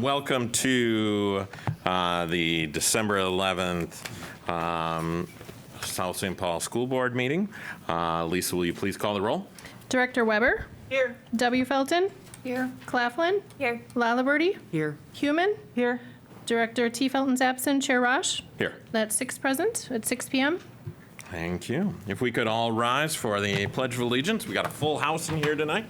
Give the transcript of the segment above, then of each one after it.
Welcome to the December 11th South St. Paul School Board meeting. Lisa, will you please call the roll? Director Weber? Here. W. Felton? Here. Claflin? Here. Laliberty? Here. Human? Here. Director T. Felton's absent. Chair Rosh? Here. That's 6 present at 6 p.m. Thank you. If we could all rise for the Pledge of Allegiance. We got a full house in here tonight.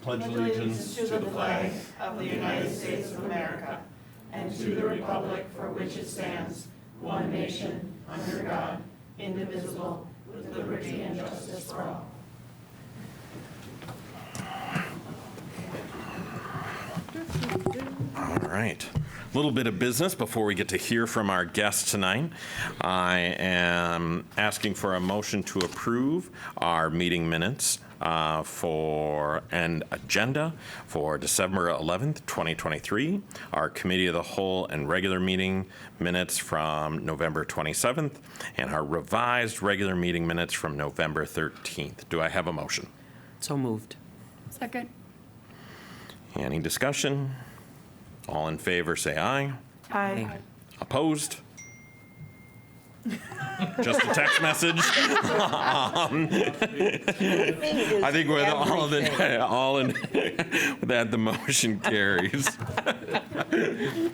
Pledge allegiance to the flag of the United States of America and to the republic for which it stands, one nation, under God, indivisible, with liberty and justice for all. All right. A little bit of business before we get to hear from our guests tonight. I am asking for a motion to approve our meeting minutes for an agenda for December 11th, 2023, our Committee of the Whole and regular meeting minutes from November 27th, and our revised regular meeting minutes from November 13th. Do I have a motion? So moved. Second. Any discussion? All in favor, say aye. Aye. Opposed? Just a text message. I think with with that, the motion carries.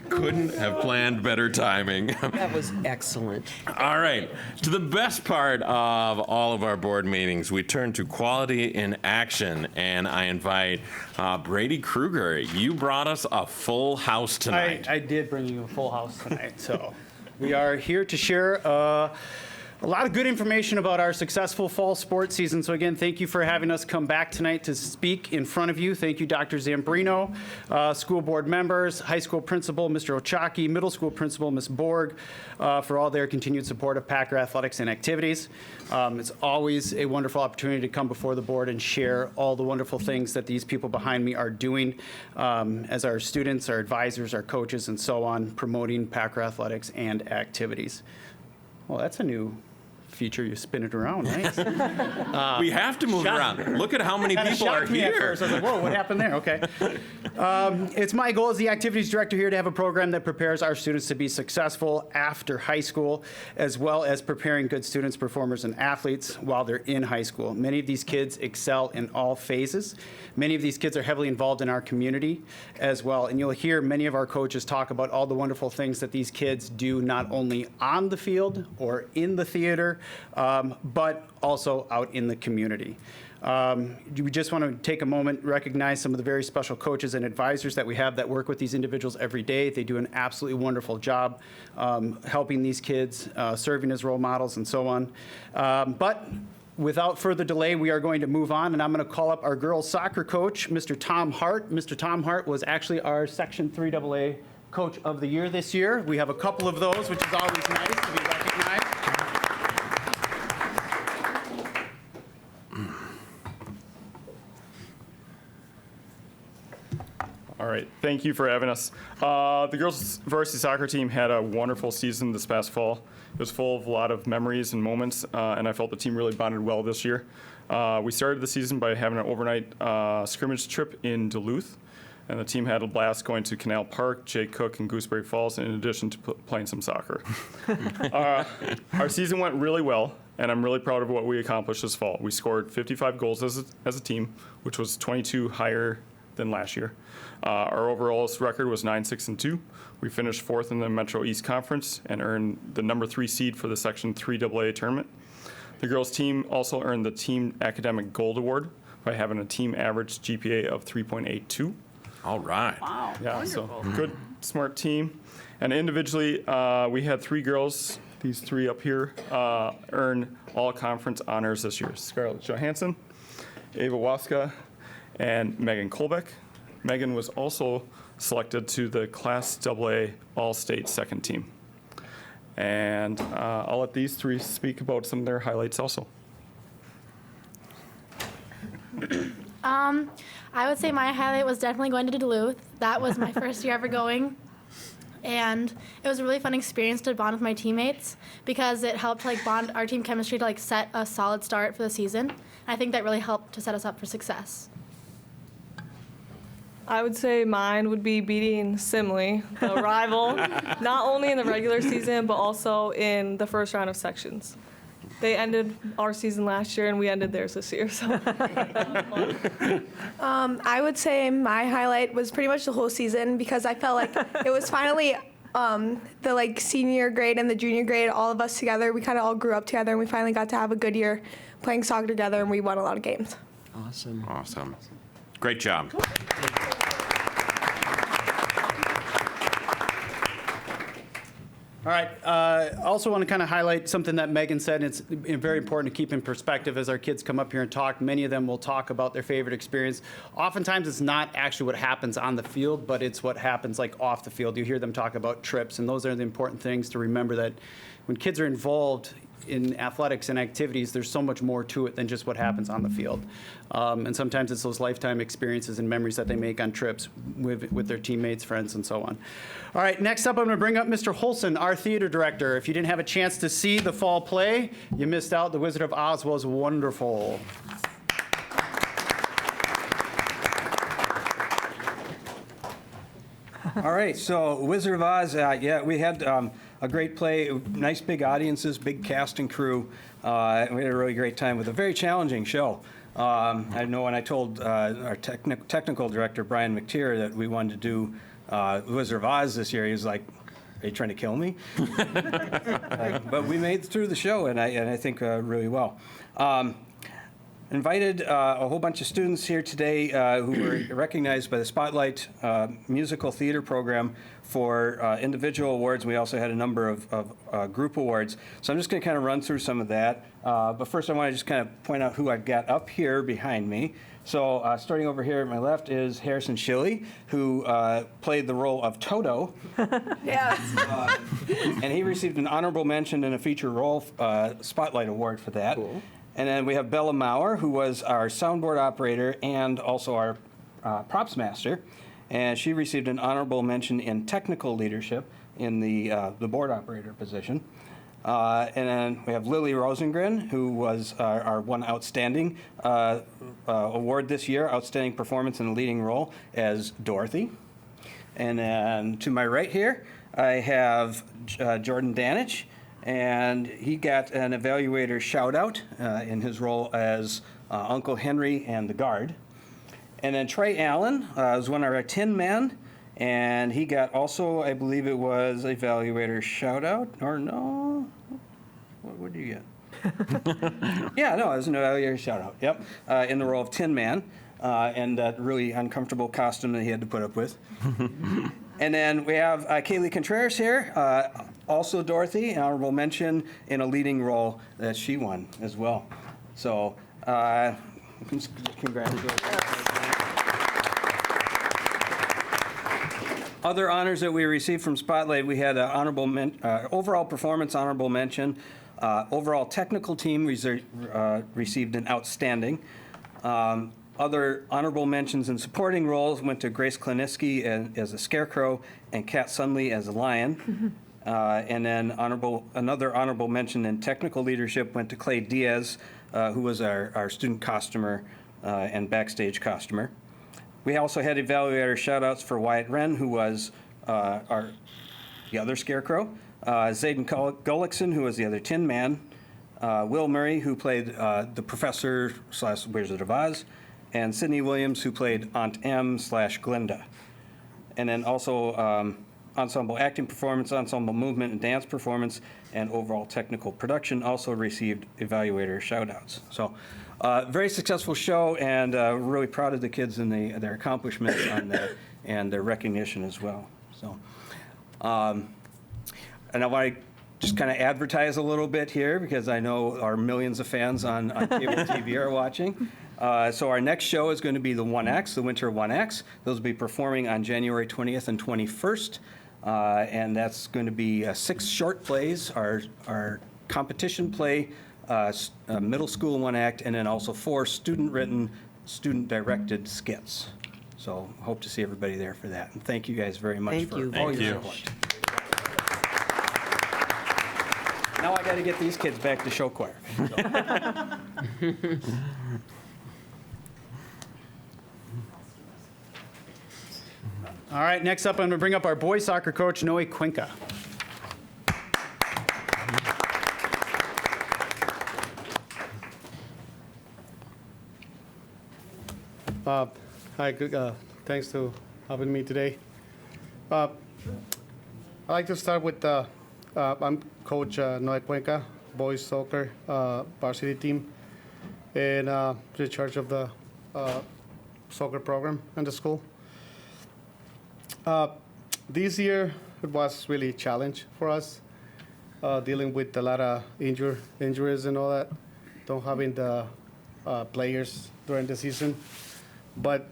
Couldn't have planned better timing. That was excellent. All right, to the best part of all of our board meetings, we turn to quality in action, and I invite Brady Kruger. You brought us a full house tonight. I did bring you a full house tonight, so we are here to share a lot of good information about our successful fall sports season. So again, thank you for having us come back tonight to speak in front of you. Thank you, Dr. Zambrino, school board members, high school principal, Mr. Ochaki, middle school principal, Ms. Borg, for all their continued support of Packer athletics and activities. It's always a wonderful opportunity to come before the board and share all the wonderful things that these people behind me are doing as our students, our advisors, our coaches, and so on, promoting Packer athletics and activities. Well, that's a new feature. You spin it around, right? We have to move around. Look at how many people are Me at here. first. I was like, whoa, what happened there? Okay. It's my goal as the activities director here to have a program that prepares our students to be successful after high school, as well as preparing good students, performers, and athletes while they're in high school. Many of these kids excel in all phases. Many of these kids are heavily involved in our community as well. And you'll hear many of our coaches talk about all the wonderful things that these kids do, not only on the field or in the theater, but also out in the community. We just want to take a moment, recognize some of the very special coaches and advisors that we have that work with these individuals every day. They do an absolutely wonderful job helping these kids, serving as role models and so on. But without further delay, we are going to move on, and I'm going to call up our girls soccer coach, Mr. Tom Hart. Mr. Tom Hart was actually our Section 3AA Coach of the Year this year. We have a couple of those, which is always nice to be recognized. All right, thank you for having us. The girls varsity soccer team had a wonderful season this past fall. It was full of a lot of memories and moments, and I felt the team really bonded well this year. We started the season by having an overnight scrimmage trip in Duluth, and the team had a blast going to Canal Park, Jay Cook, and Gooseberry Falls, in addition to playing some soccer. Our season went really well, and I'm really proud of what we accomplished this fall. We scored 55 goals as a team, which was 22 higher than last year. Our overall record was 9-6-2. We finished fourth in the Metro East Conference and earned the number 3 seed for the Section 3AA tournament. The girls team also earned the Team Academic Gold Award by having a team average GPA of 3.82. All right. Wow, Yeah, wonderful. so good, smart team. And individually, we had 3 girls, these 3 up here, earn all conference honors this year. Scarlett Johansson, Ava Waska, and Megan Kolbeck. Megan was also selected to the Class AA All-State second team. And I'll let these 3 speak about some of their highlights also. I would say my highlight was definitely going to Duluth. That was my first year ever going. And it was a really fun experience to bond with my teammates because it helped bond our team chemistry to set a solid start for the season. I think that really helped to set us up for success. I would say mine would be beating Simley, the rival, not only in the regular season, but also in the first round of sections. They ended our season last year, and we ended theirs this year, so. I would say my highlight was pretty much the whole season because I felt like it was finally the like senior grade and the junior grade, all of us together. We kind of all grew up together, and we finally got to have a good year playing soccer together, and we won a lot of games. Awesome. Awesome. Great job. All right. Also want to kind of highlight something that Megan said. It's very important to keep in perspective as our kids come up here and talk. Many of them will talk about their favorite experience. Oftentimes, it's not actually what happens on the field, but it's what happens like off the field. You hear them talk about trips, and those are the important things to remember, that when kids are involved in athletics and activities, there's so much more to it than just what happens on the field. And sometimes it's those lifetime experiences and memories that they make on trips with their teammates, friends, and so on. All right, next up, I'm going to bring up Mr. Holson, our theater director. If you didn't have a chance to see the fall play, you missed out. The Wizard of Oz was wonderful. All right, so Wizard of Oz, yeah, we had a great play, nice big audiences, big cast and crew. We had a really great time with a very challenging show. I know when I told our technical director, Brian McTeer, that we wanted to do Wizard of Oz this year, he was like, "Are you trying to kill me?" But we made it through the show, and I think really well. Invited a whole bunch of students here today who were recognized by the Spotlight Musical Theater Program for individual awards. We also had a number of group awards. So I'm just going to kind of run through some of that. But first I want to just kind of point out who I've got up here behind me. So starting over here at my left is Harrison Schilly, who played the role of Toto. Yes. And he received an honorable mention and a feature role Spotlight Award for that. Cool. And then we have Bella Maurer, who was our soundboard operator and also our props master. And she received an honorable mention in technical leadership in the board operator position. And then we have Lily Rosengren, who was our one outstanding award this year, outstanding performance in a leading role as Dorothy. And then to my right here, I have Jordan Danich. And he got an evaluator shout-out in his role as Uncle Henry and the guard. And then Trey Allen was one of our Tin Men, and he got also, I believe it was, evaluator shout-out, or no? What did you get? Yeah, no, it was an evaluator shout-out, yep, in the role of Tin Man, and that really uncomfortable costume that he had to put up with. And then we have Kaylee Contreras here, also Dorothy, an honorable mention in a leading role that she won as well. So, congratulations. Other honors that we received from Spotlight, we had an overall performance honorable mention. Overall technical team received an outstanding. Other honorable mentions and supporting roles went to Grace Kliniski as a scarecrow and Kat Sunley as a lion. And then another honorable mention in technical leadership went to Clay Diaz, who was our student costumer and backstage costumer. We also had evaluator shout-outs for Wyatt Wren, who was the other scarecrow, Zayden Gullickson, who was the other Tin Man, Will Murray, who played the Professor / Wizard of Oz, and Sydney Williams, who played Aunt M / Glinda. And then also ensemble acting performance, ensemble movement and dance performance, and overall technical production also received evaluator shout-outs. So very successful show, and really proud of the kids and their accomplishments on that and their recognition as well. So, and I want to just kind of advertise a little bit here because I know our millions of fans on cable TV are watching. So our next show is going to be the 1X, the Winter 1X. Those will be performing on January 20th and 21st. And that's going to be 6 short plays, our competition play, middle school 1 act, and then also 4 student-written, student-directed skits. So hope to see everybody there for that. And thank you guys very much for all your support. Now I got to get these kids back to show choir. So. All right, next up, I'm going to bring up our boys soccer coach, Noe Cuenca. Hi, thanks to having me today. I'd like to start with, I'm Coach Noe Cuenca, boys soccer varsity team, and in charge of the soccer program in the school. This year, it was really a challenge for us, dealing with a lot of injuries and all that, don't having the players during the season. But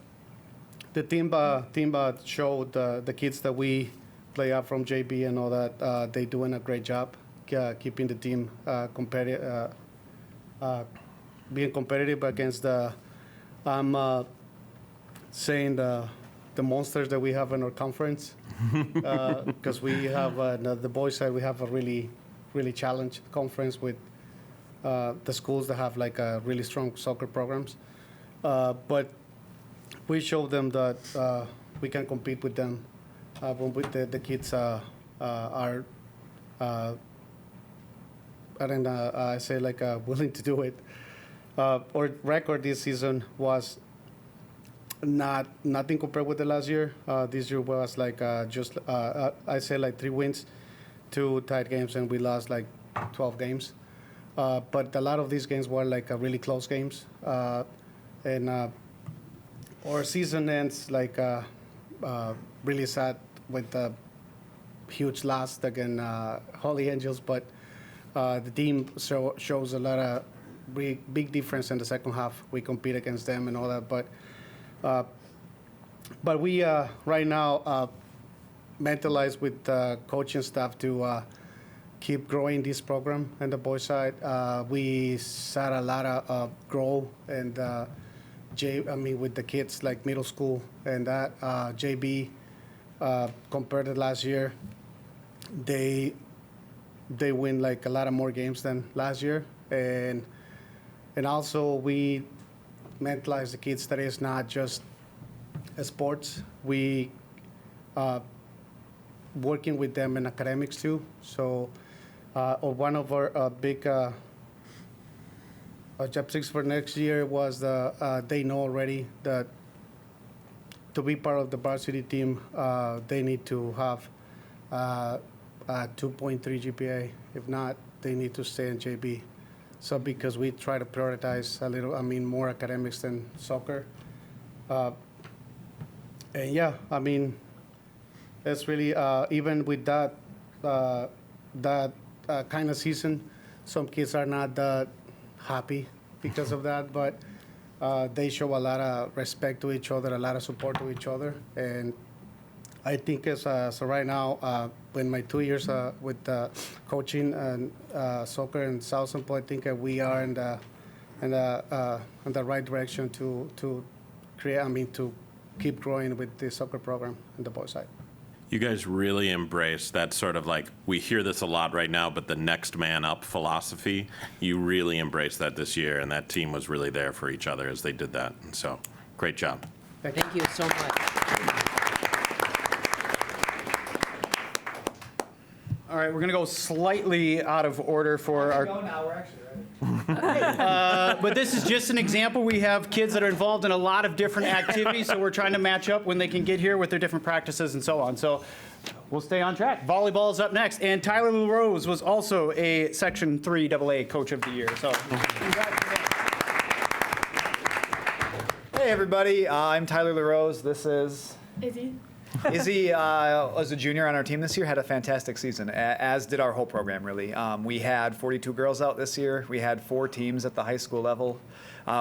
the team showed the kids that we play up from JB and all that, they doing a great job keeping the team competitive, being competitive against the, I'm saying the monsters that we have in our conference. Because we have, the boys side, we have a really, really challenged conference with the schools that have like really strong soccer programs. But we show them that we can compete with them when the kids are, I say like willing to do it. Our record this season was nothing compared with the last year. This year was like just I say like 3 wins, 2 tied games, and we lost like 12 games. But a lot of these games were like really close games, and our season ends like really sad with a huge loss against Holy Angels. But the team shows a lot of big difference in the second half. We compete against them and all that, but we right now mentalized with coaching staff to keep growing this program and the boys side. We saw a lot of growth and with the kids like middle school and that JB compared to last year, they win like a lot of more games than last year, and also we mentalize the kids that it's not just a sports. We working with them in academics too. So one of our big objectives for next year was they know already that to be part of the varsity team, they need to have a 2.3 GPA. If not, they need to stay in JB. So because we try to prioritize a little, more academics than soccer. And yeah, it's really, even with that kind of season, some kids are not that happy because of that, but they show a lot of respect to each other, a lot of support to each other. And I think so right now, in my 2 years with coaching and soccer in South Central, I think we are in the right direction to create. To keep growing with the soccer program in the boys side. You guys really embrace that sort of like, we hear this a lot right now, but the next man up philosophy. You really embraced that this year, and that team was really there for each other as they did that. And so, great job. Thank you so much. All right, we're going to go slightly out of order for our. Now we're actually ready. But this is just an example. We have kids that are involved in a lot of different activities, so we're trying to match up when they can get here with their different practices and so on. So we'll stay on track. Volleyball is up next, and Tyler LaRose was also a Section 3 AA Coach of the Year. So Hey everybody, I'm Tyler LaRose. This is Izzy. Izzy. Was a junior on our team this year, had a fantastic season, as did our whole program, really. We had 42 girls out this year. We had 4 teams at the high school level.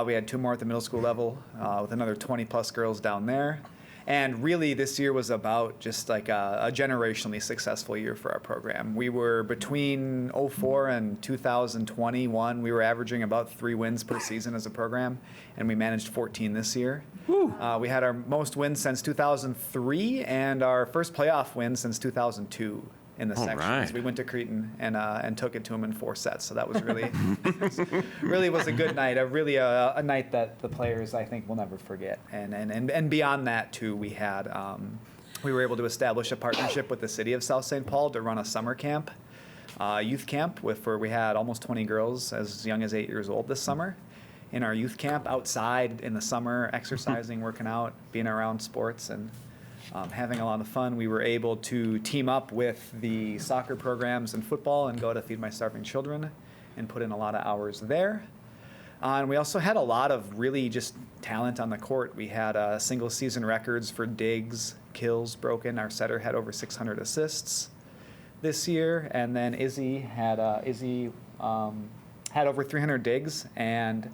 We had 2 more at the middle school level, with another 20-plus girls down there. And really, this year was about just like a generationally successful year for our program. We were between 04 and 2021, we were averaging about 3 wins per season as a program, and we managed 14 this year. We had our most wins since 2003 and our first playoff win since 2002 in the sections. Right. We went to Cretan and took it to them in 4 sets. So that was really, really was a good night. A night that the players, I think, will never forget. And beyond that too, we had we were able to establish a partnership with the city of South St. Paul to run a summer camp, youth camp, where we had almost 20 girls as young as 8 years old this summer in our youth camp outside in the summer, exercising, working out, being around sports, and having a lot of fun. We were able to team up with the soccer programs and football and go to Feed My Starving Children and put in a lot of hours there. And we also had a lot of really just talent on the court. We had single season records for digs, kills broken. Our setter had over 600 assists this year. And then Izzy had over 300 digs and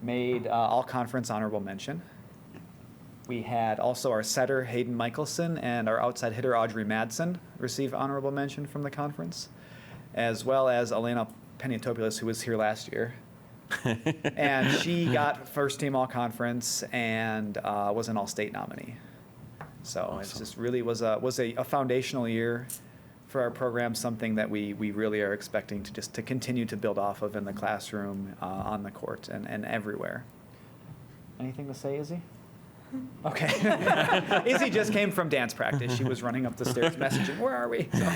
made all conference honorable mention. We had also our setter, Hayden Michelson, and our outside hitter, Audrey Madsen, receive honorable mention from the conference, as well as Elena Peniatopoulos, who was here last year. And she got first team all conference and was an all-state nominee. So It's just really was a foundational year for our program, something that we really are expecting to continue to build off of in the classroom, on the court, and everywhere. Anything to say, Izzy? Okay. Izzy just came from dance practice. She was running up the stairs messaging, "Where are we?" So,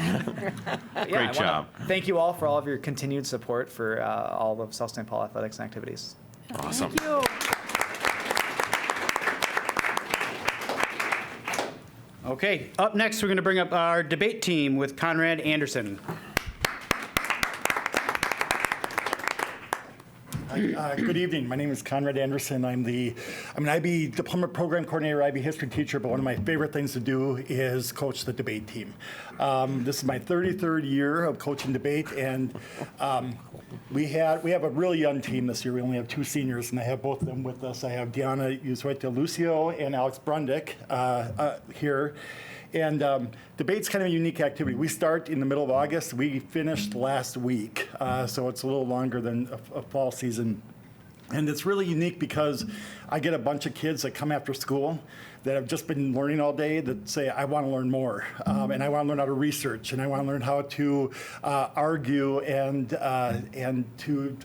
Great job. Thank you all for all of your continued support for all of South St. Paul athletics and activities. Awesome. Thank you. Okay, up next, we're going to bring up our debate team with Conrad Anderson. Good evening. My name is Conrad Anderson. I'm an IB Diploma Program Coordinator, IB History teacher, but one of my favorite things to do is coach the debate team. This is my 33rd year of coaching debate, and we have a really young team this year. We only have 2 seniors, and I have both of them with us. I have Diana Usueta Lucio and Alex Brundick here. And debate's kind of a unique activity. We start in the middle of August. We finished last week, so it's a little longer than a fall season. And it's really unique because I get a bunch of kids that come after school that have just been learning all day that say, I want to learn more, and I want to learn how to research, and I want to learn how to argue and to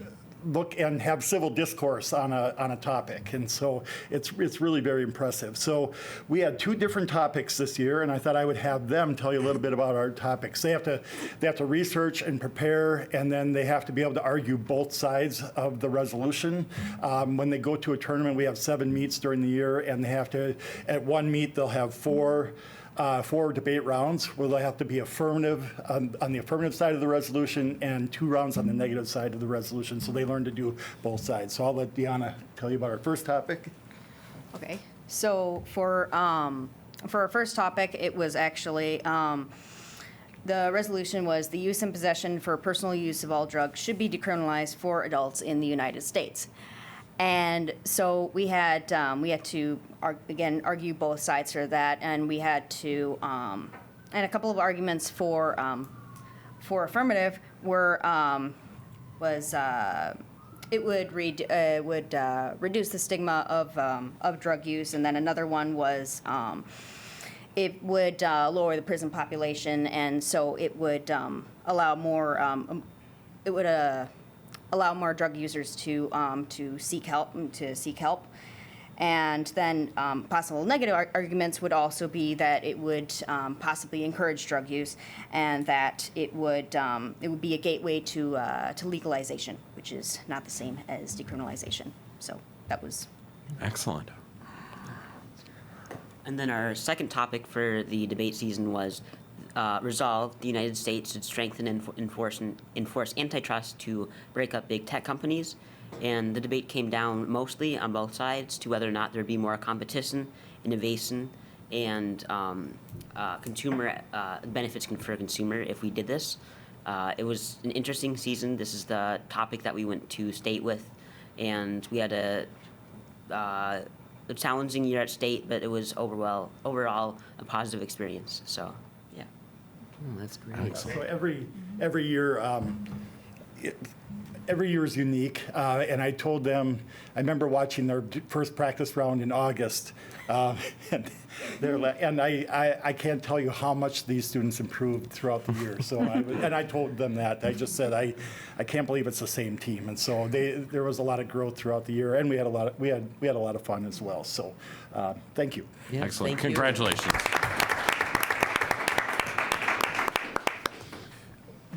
look and have civil discourse on a topic. And so it's really very impressive. So we had 2 different topics this year, and I thought I would have them tell you a little bit about our topics. They have to research and prepare, and then they have to be able to argue both sides of the resolution. When they go to a tournament, we have 7 meets during the year, and they have to, at one meet, they'll have 4 debate rounds where they'll have to be affirmative on the affirmative side of the resolution and 2 rounds on the negative side of the resolution. So they learn to do both sides. So I'll let Deanna tell you about our first topic. Okay. So for our first topic, it was actually the resolution was the use and possession for personal use of all drugs should be decriminalized for adults in the United States. And so we had to argue both sides for that, and we had to and a couple of arguments for affirmative were it would reduce the stigma of drug use, and then another one was it would lower the prison population, and so it would allow more allow more drug users to seek help. And then possible negative arguments would also be that it would possibly encourage drug use, and that it would be a gateway to legalization, which is not the same as decriminalization. So that was Excellent. And then our second topic for the debate season was resolve the United States should strengthen and enforce antitrust to break up big tech companies. And the debate came down mostly on both sides to whether or not there'd be more competition, innovation, and consumer benefits for a consumer if we did this. It was an interesting season. This is the topic that we went to state with, and we had a challenging year at state, but it was overall a positive experience. So, yeah. Oh, that's great. So every year, every year is unique, and I told them, I remember watching their first practice round in August, and I can't tell you how much these students improved throughout the year. So I told them that. I just said I can't believe it's the same team, and so there was a lot of growth throughout the year, and we had a lot of fun as well. So thank you. Yeah, Excellent. thank you. Congratulations.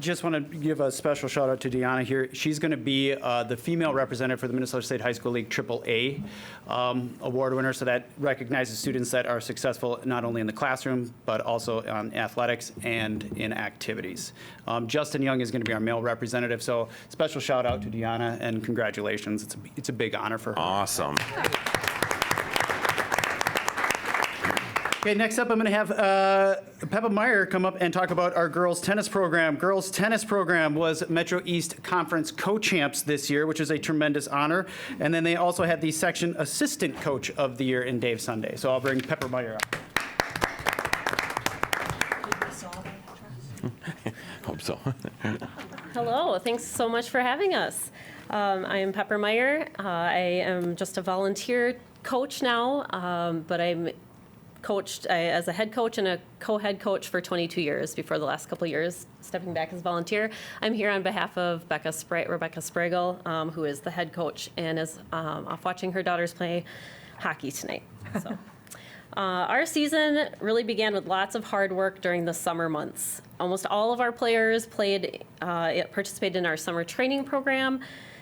just want to give a special shout out to Deanna here. She's going to be the female representative for the Minnesota State High School League AAA award winner. So that recognizes students that are successful not only in the classroom, but also on athletics and in activities. Justin Young is going to be our male representative. So special shout out to Deanna and congratulations. It's a big honor for her. Awesome. Okay, next up, I'm going to have Peppa Meyer come up and talk about our girls tennis program. Girls tennis program was Metro East Conference co-champs this year, which is a tremendous honor. And then they also had the section assistant coach of the year in Dave Sunday. So I'll bring Peppa Meyer up. Hope so. Hello, thanks so much for having us. I am Pepper Meyer. I am just a volunteer coach now, but I'm coached as a head coach and a co-head coach for 22 years before the last couple of years stepping back as volunteer. I'm here on behalf of Rebecca Spragle, who is the head coach and is off watching her daughters play hockey tonight. So. Our season really began with lots of hard work during the summer months. Almost all of our players participated in our summer training program.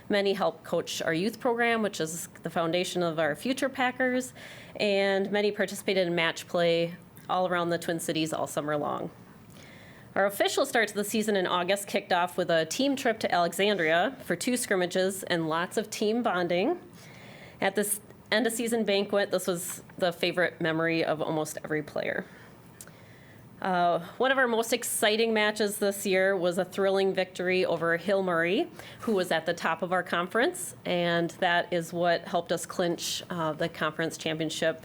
Many helped coach our youth program, which is the foundation of our future Packers, and many participated in match play all around the Twin Cities all summer long. Our official start to the season in August kicked off with a team trip to Alexandria for 2 scrimmages and lots of team bonding. At this end of season banquet, this was the favorite memory of almost every player. One of our most exciting matches this year was a thrilling victory over Hill Murray, who was at the top of our conference, and that is what helped us clinch the conference championship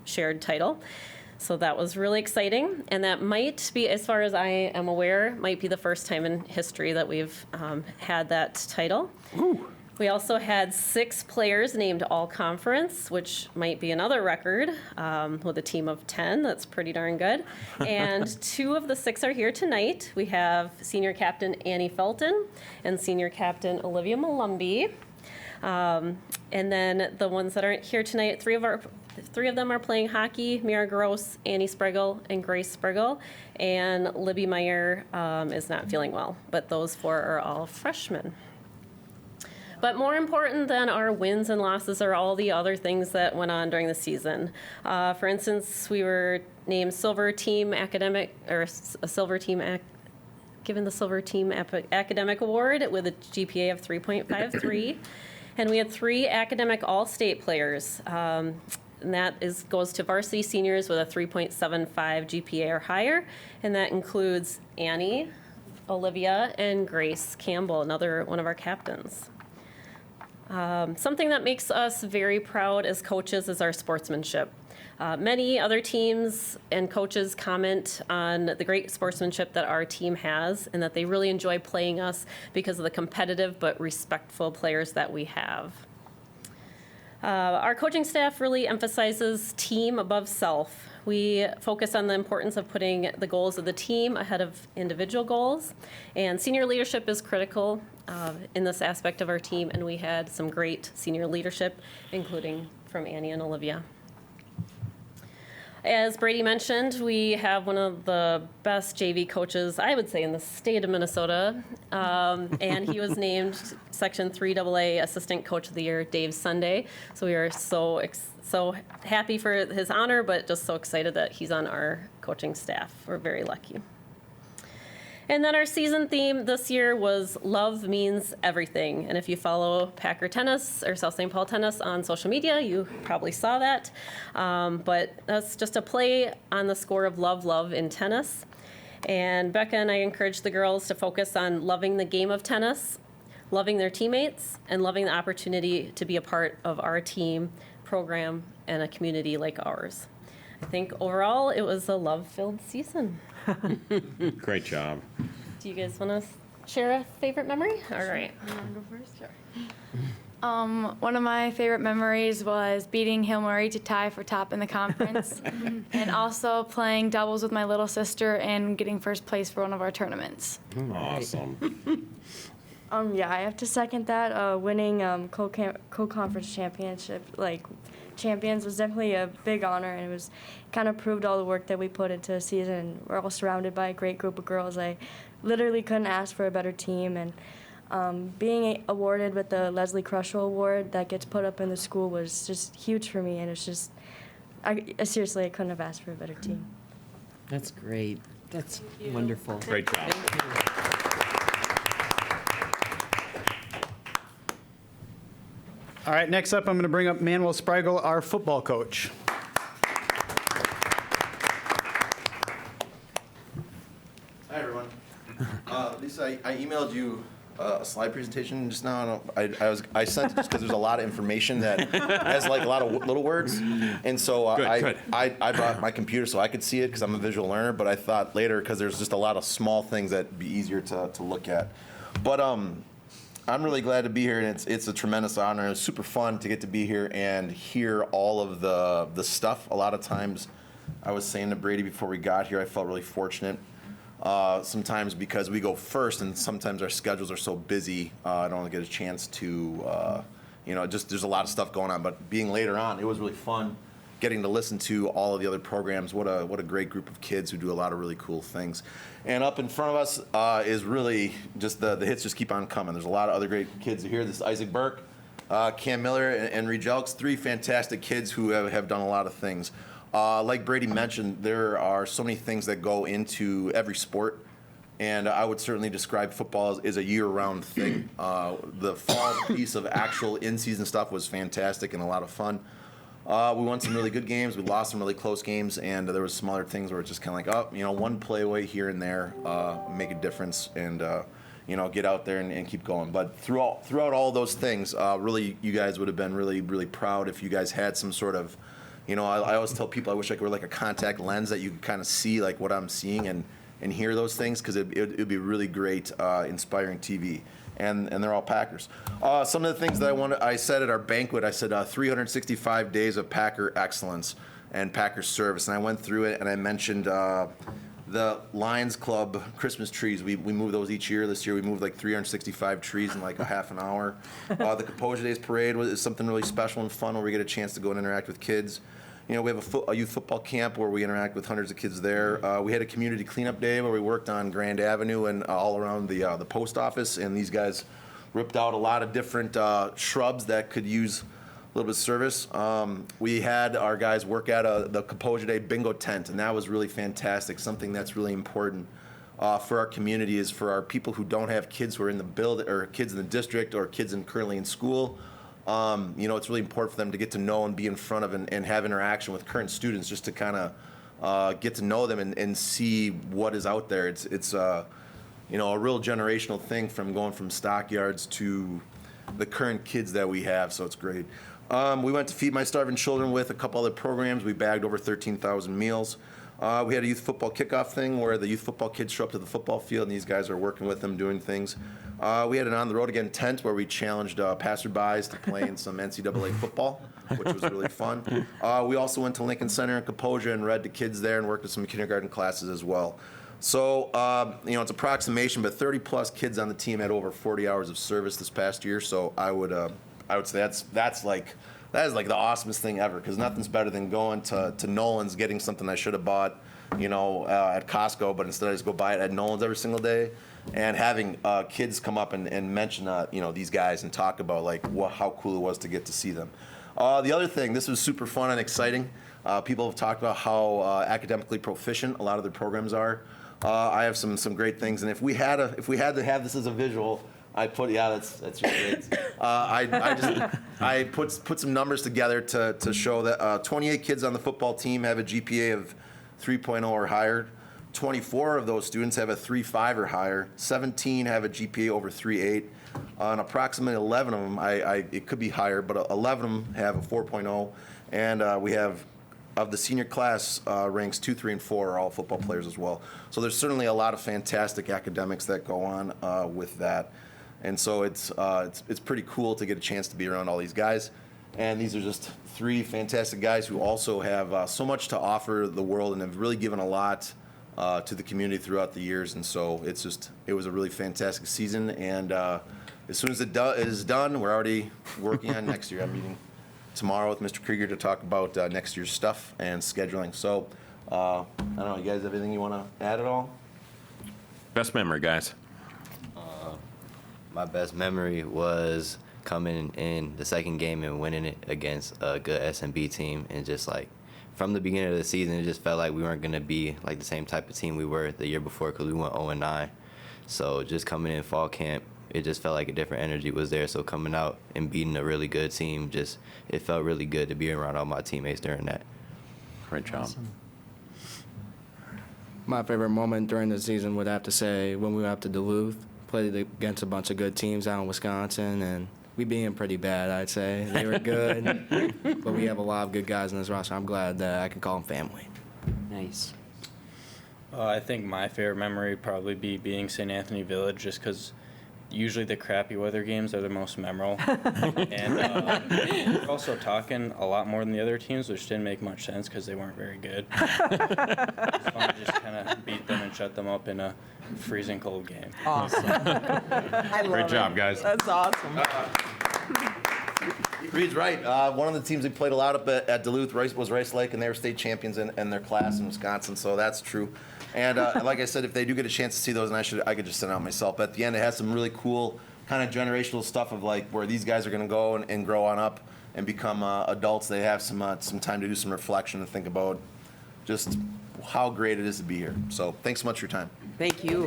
shared title. So that was really exciting, and that might be, as far as I am aware, might be the first time in history that we've had that title. Ooh. We also had 6 players named All-Conference, which might be another record with a team of 10. That's pretty darn good. And 2 of the 6 are here tonight. We have senior captain Annie Felton and senior captain Olivia Malumbi. And then the ones that aren't here tonight, 3 of them are playing hockey: Mira Gross, Annie Spriggle, and Grace Spriggle. And Libby Meyer is not feeling well, but those 4 are all freshmen. But more important than our wins and losses are all the other things that went on during the season. For instance, we were named Silver Team Academic, or a Silver Team, given the Silver Team Academic Award with a GPA of 3.53. And we had 3 academic all-state players. And that goes to varsity seniors with a 3.75 GPA or higher. And that includes Annie, Olivia, and Grace Campbell, another one of our captains. Something that makes us very proud as coaches is our sportsmanship. Many other teams and coaches comment on the great sportsmanship that our team has and that they really enjoy playing us because of the competitive but respectful players that we have. Our coaching staff really emphasizes team above self. We focus on the importance of putting the goals of the team ahead of individual goals, and senior leadership is critical in this aspect of our team, and we had some great senior leadership, including from Annie and Olivia. As Brady mentioned, we have one of the best JV coaches, I would say, in the state of Minnesota, and he was named Section 3AA Assistant Coach of the Year, Dave Sunday. So we are so happy for his honor, but just so excited that he's on our coaching staff. We're very lucky. And then our season theme this year was Love Means Everything. And if you follow Packer Tennis or South St. Paul Tennis on social media, you probably saw that. But that's just a play on the score of love, love in tennis. And Becca and I encouraged the girls to focus on loving the game of tennis, loving their teammates, and loving the opportunity to be a part of our team, program, and a community like ours. I think overall it was a love-filled season. Great job. Do you guys want to share a favorite memory? All right. You want to go first? Sure. One of my favorite memories was beating Hill Murray to tie for top in the conference, and also playing doubles with my little sister and getting first place for one of our tournaments. Awesome. Yeah, I have to second that. Winning co-conference championship, champions was definitely a big honor, and it was kind of proved all the work that we put into the season. We're all surrounded by a great group of girls. I literally couldn't ask for a better team, and being awarded with the Leslie Crushwell Award that gets put up in the school was just huge for me, and it's just, seriously, I couldn't have asked for a better team. That's great. That's wonderful. Great job. All right, next up, I'm going to bring up Manuel Spreigel, our football coach. Hi, everyone. Lisa, I emailed you a slide presentation just now. I sent it just because there's a lot of information that has like a lot of little words, and so I brought my computer so I could see it because I'm a visual learner. But I thought later, because there's just a lot of small things that'd be easier to look at. But I'm really glad to be here, and it's a tremendous honor. It's super fun to get to be here and hear all of the stuff. A lot of times, I was saying to Brady before we got here, I felt really fortunate. Sometimes because we go first, and sometimes our schedules are so busy, I don't get a chance to, just there's a lot of stuff going on. But being later on, it was really fun getting to listen to all of the other programs. What a great group of kids who do a lot of really cool things. And up in front of us is really just the hits just keep on coming. There's a lot of other great kids here. This is Isaac Burke, Cam Miller, and Reed Jelks, 3 fantastic kids who have done a lot of things. Like Brady mentioned, there are so many things that go into every sport, and I would certainly describe football as a year-round thing. The fall piece of actual in-season stuff was fantastic and a lot of fun. We won some really good games. We lost some really close games, and there was some other things where it's just kind of like, one play away here and there, make a difference, and get out there and keep going. But throughout all those things, really, you guys would have been really, really proud if you guys had some sort of, I always tell people I wish I could wear like a contact lens that you could kind of see like what I'm seeing and hear those things, because it'd be really great, inspiring TV. And they're all Packers. Some of the things that I said at our banquet, I said 365 days of Packer excellence and Packer service. And I went through it and I mentioned the Lions Club Christmas trees. We move those each year. This year we moved like 365 trees in like a half an hour. The Composure Days Parade is something really special and fun where we get a chance to go and interact with kids. We have a youth football camp where we interact with hundreds of kids there. We had a community cleanup day where we worked on Grand Avenue and all around the post office, and these guys ripped out a lot of different shrubs that could use a little bit of service. We had our guys work at the Composure Day bingo tent, and that was really fantastic. Something that's really important for our community is for our people who don't have kids who are in the building, or kids in the district, or kids currently in school. It's really important for them to get to know and be in front of and have interaction with current students, just to kind of get to know them and see what is out there. It's a real generational thing from going from stockyards to the current kids that we have, so it's great. We went to Feed My Starving Children with a couple other programs. We bagged over 13,000 meals. We had a youth football kickoff thing where the youth football kids show up to the football field, and these guys are working with them, doing things. We had an On the Road Again tent where we challenged passerbys to play in some NCAA football, which was really fun. We also went to Lincoln Center in Composure and read to kids there and worked with some kindergarten classes as well. So, it's approximation, but 30-plus kids on the team had over 40 hours of service this past year. So I would say that is like the awesomest thing ever, because nothing's better than going to Nolan's, getting something I should have bought, at Costco, but instead I just go buy it at Nolan's every single day, and having kids come up and mention these guys and talk about how cool it was to get to see them. The other thing, this was super fun and exciting. People have talked about how academically proficient a lot of their programs are. I have some great things, and if we had to have this as a visual, I put that's your grades. I put some numbers together to show that 28 kids on the football team have a GPA of 3.0 or higher. 24 of those students have a 3.5 or higher. 17 have a GPA over 3.8. And approximately 11 of them, it could be higher, but 11 of them have a 4.0. And we have, of the senior class, ranks 2, 3, and 4 are all football players as well. So there's certainly a lot of fantastic academics that go on with that. And so it's pretty cool to get a chance to be around all these guys. And these are just 3 fantastic guys who also have so much to offer the world and have really given a lot to the community throughout the years. And so it was a really fantastic season. And as soon as it is done, we're already working on next year. I'm meeting tomorrow with Mr. Krieger to talk about next year's stuff and scheduling. So, I don't know, you guys have anything you want to add at all? Best memory, guys. My best memory was coming in the second game and winning it against a good SMB team, and just like from the beginning of the season, it just felt like we weren't gonna be like the same type of team we were the year before because we went 0-9. So just coming in fall camp, it just felt like a different energy was there. So coming out and beating a really good team, just it felt really good to be around all my teammates during that. Great job. My favorite moment during the season would have to say when we went up to Duluth, played against a bunch of good teams out in Wisconsin, and we being pretty bad, I'd say. They were good, but we have a lot of good guys in this roster. I'm glad that I can call them family. Nice. I think my favorite memory would probably be beating St. Anthony Village, just because usually the crappy weather games are the most memorable. And we're also talking a lot more than the other teams, which didn't make much sense because they weren't very good. It's fun to just kind of beat them and shut them up in a freezing cold game. Awesome. I love Great job, guys. That's awesome. Reed's right. One of the teams we played a lot up at Duluth was Rice Lake, and they were state champions in their class in Wisconsin, so that's true. And like I said, if they do get a chance to see those, and I could just send out myself. But at the end, it has some really cool kind of generational stuff of like where these guys are going to go and grow on up and become adults. They have some time to do some reflection and think about just how great it is to be here. So thanks so much for your time. Thank you.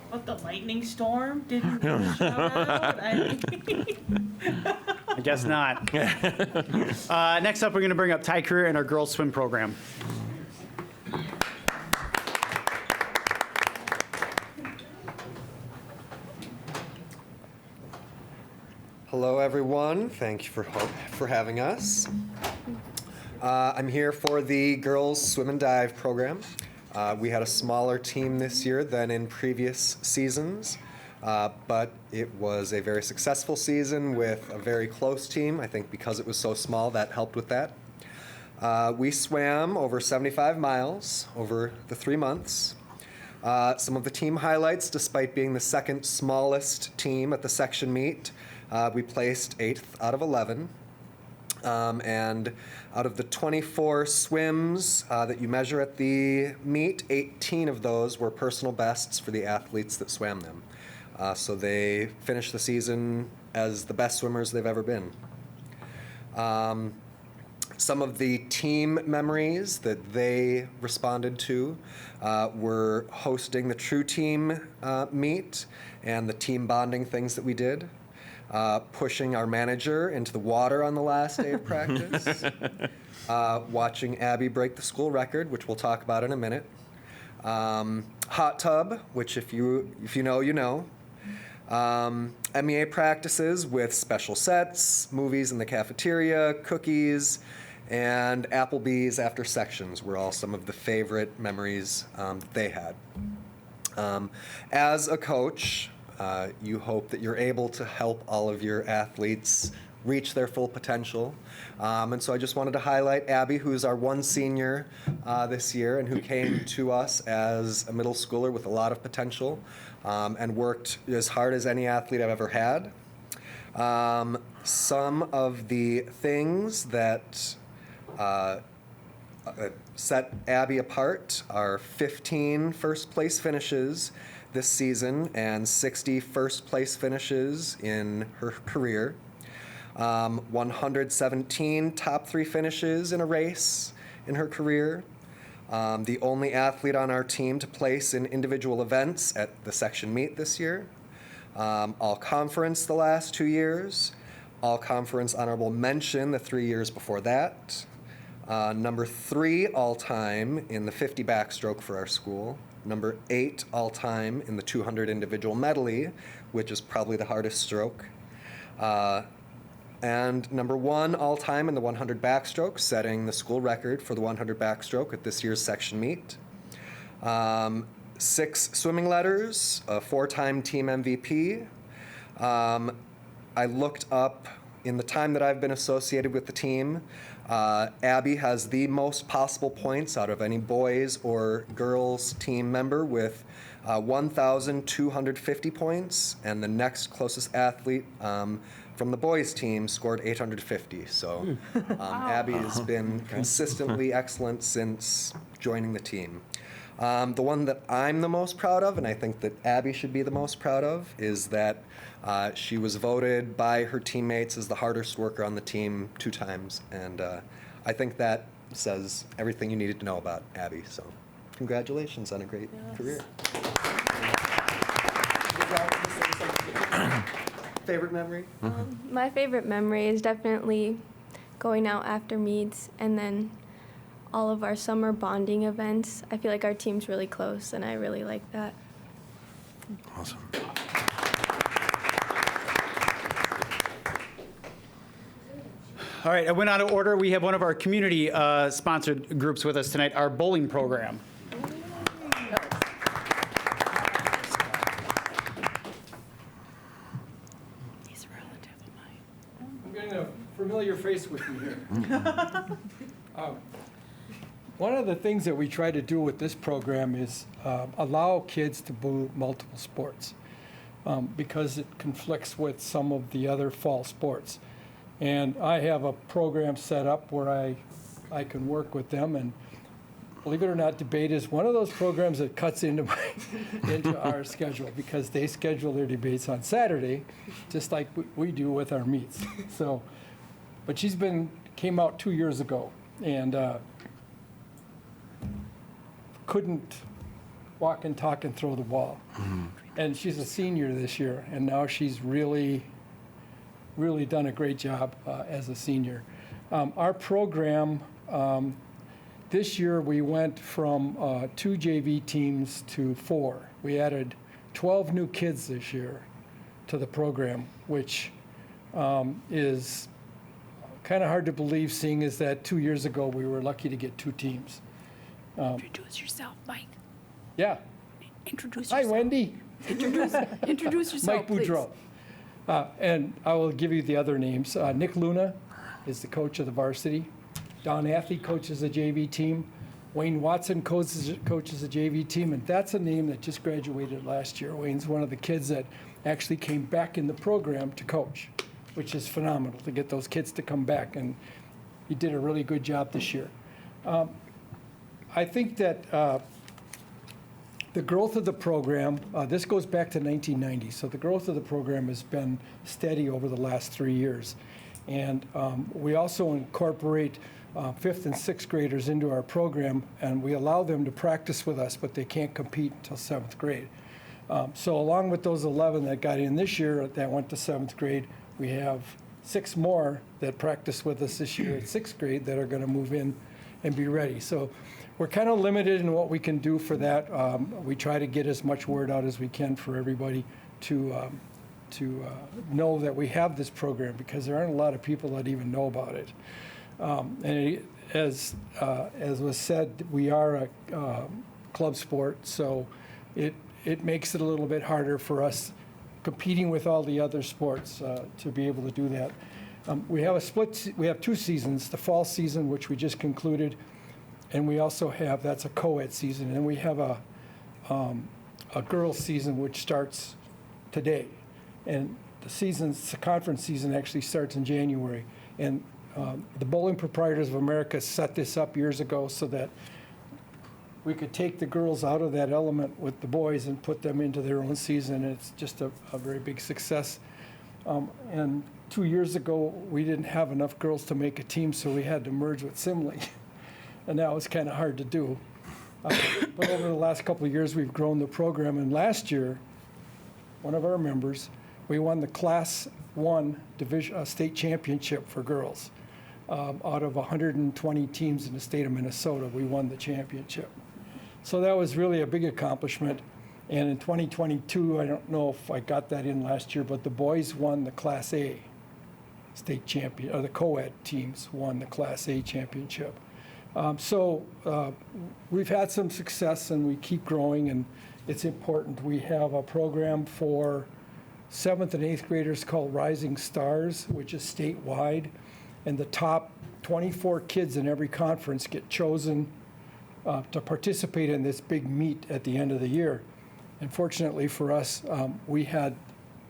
What, the lightning storm didn't shout out? I guess not. Next up, we're going to bring up Ty Career and our girls swim program. Hello, everyone. Thank you for having us. I'm here for the girls swim and dive program. We had a smaller team this year than in previous seasons, but it was a very successful season with a very close team. I think because it was so small, that helped with that. We swam over 75 miles over the 3 months. Some of the team highlights, despite being the second smallest team at the section meet, we placed 8th out of 11. And out of the 24 swims that you measure at the meet, 18 of those were personal bests for the athletes that swam them. So they finished the season as the best swimmers they've ever been. Some of the team memories that they responded to were hosting the True Team meet and the team bonding things that we did. Pushing our manager into the water on the last day of practice, watching Abby break the school record, which we'll talk about in a minute, hot tub, which if you know, you know, MEA practices with special sets, movies in the cafeteria, cookies, and Applebee's after sections were all some of the favorite memories they had. As a coach, you hope that you're able to help all of your athletes reach their full potential. And so I just wanted to highlight Abby, who's our one senior this year and who came to us as a middle schooler with a lot of potential and worked as hard as any athlete I've ever had. Some of the things that set Abby apart are 15 first place finishes this season and 60 first place finishes in her career. 117 top 3 finishes in a race in her career. The only athlete on our team to place in individual events at the section meet this year. All conference the last 2 years. All conference honorable mention the 3 years before that. Number 3 all time in the 50 backstroke for our school. Number 8 all time in the 200 individual medley, which is probably the hardest stroke. And number 1 all time in the 100 backstroke, setting the school record for the 100 backstroke at this year's section meet. 6 swimming letters, a 4-time team MVP. I looked up In the time that I've been associated with the team, Abby has the most possible points out of any boys or girls team member with 1,250 points, and the next closest athlete from the boys team scored 850. So Abby has been consistently excellent since joining the team. The one that I'm the most proud of, and I think that Abby should be the most proud of, is that she was voted by her teammates as the hardest worker on the team 2 times. And I think that says everything you needed to know about Abby. So congratulations on a great career. Favorite memory? My favorite memory is definitely going out after meets and then all of our summer bonding events. I feel like our team's really close, and I really like that. Awesome. All right, I went out of order. We have one of our community sponsored groups with us tonight, our bowling program. I'm getting a familiar face with me here. One of the things that we try to do with this program is allow kids to do multiple sports because it conflicts with some of the other fall sports. And I have a program set up where I can work with them, and believe it or not, debate is one of those programs that cuts into our schedule because they schedule their debates on Saturday, just like we do with our meets. So, but came out 2 years ago and couldn't walk and talk and throw the ball. And she's a senior this year, and now she's really done a great job as a senior. Our program, this year we went from 2 JV teams to 4. We added 12 new kids this year to the program, which is kind of hard to believe, seeing as that 2 years ago we were lucky to get 2 teams. Introduce yourself, Mike. Yeah. Introduce Hi, yourself. Wendy. Introduce yourself, Mike please. Boudreau. And I will give you the other names. Nick Luna is the coach of the varsity. Don Athley coaches the JV team. Wayne Watson coaches the JV team, and that's a name that just graduated last year. Wayne's one of the kids that actually came back in the program to coach, which is phenomenal to get those kids to come back, and he did a really good job this year. I think that the growth of the program, this goes back to 1990, so the growth of the program has been steady over the last 3 years. And we also incorporate 5th and 6th graders into our program, and we allow them to practice with us, but they can't compete until 7th grade. So along with those 11 that got in this year that went to 7th grade, we have 6 more that practice with us this year at 6th grade that are going to move in and be ready. So we're kind of limited in what we can do for that. We try to get as much word out as we can for everybody to know that we have this program, because there aren't a lot of people that even know about it. As was said, we are a club sport, so it makes it a little bit harder for us competing with all the other sports to be able to do that. We have we have 2 seasons, the fall season, which we just concluded, and we also have, that's a co-ed season, and we have a girls season which starts today. And the conference season actually starts in January. And the Bowling Proprietors of America set this up years ago so that we could take the girls out of that element with the boys and put them into their own season. And it's just a very big success. And 2 years ago, we didn't have enough girls to make a team, so we had to merge with Simley. And that was kind of hard to do. But over the last couple of years, we've grown the program. And last year, one of our members, we won the Class 1 division, state championship for girls. Out of 120 teams in the state of Minnesota, we won the championship. So that was really a big accomplishment. And in 2022, I don't know if I got that in last year, but the boys won the Class A state champion, or the co-ed teams won the Class A championship. So we've had some success, and we keep growing, and it's important. We have a program for 7th and 8th graders called Rising Stars, which is statewide. And the top 24 kids in every conference get chosen to participate in this big meet at the end of the year. And fortunately for us, we had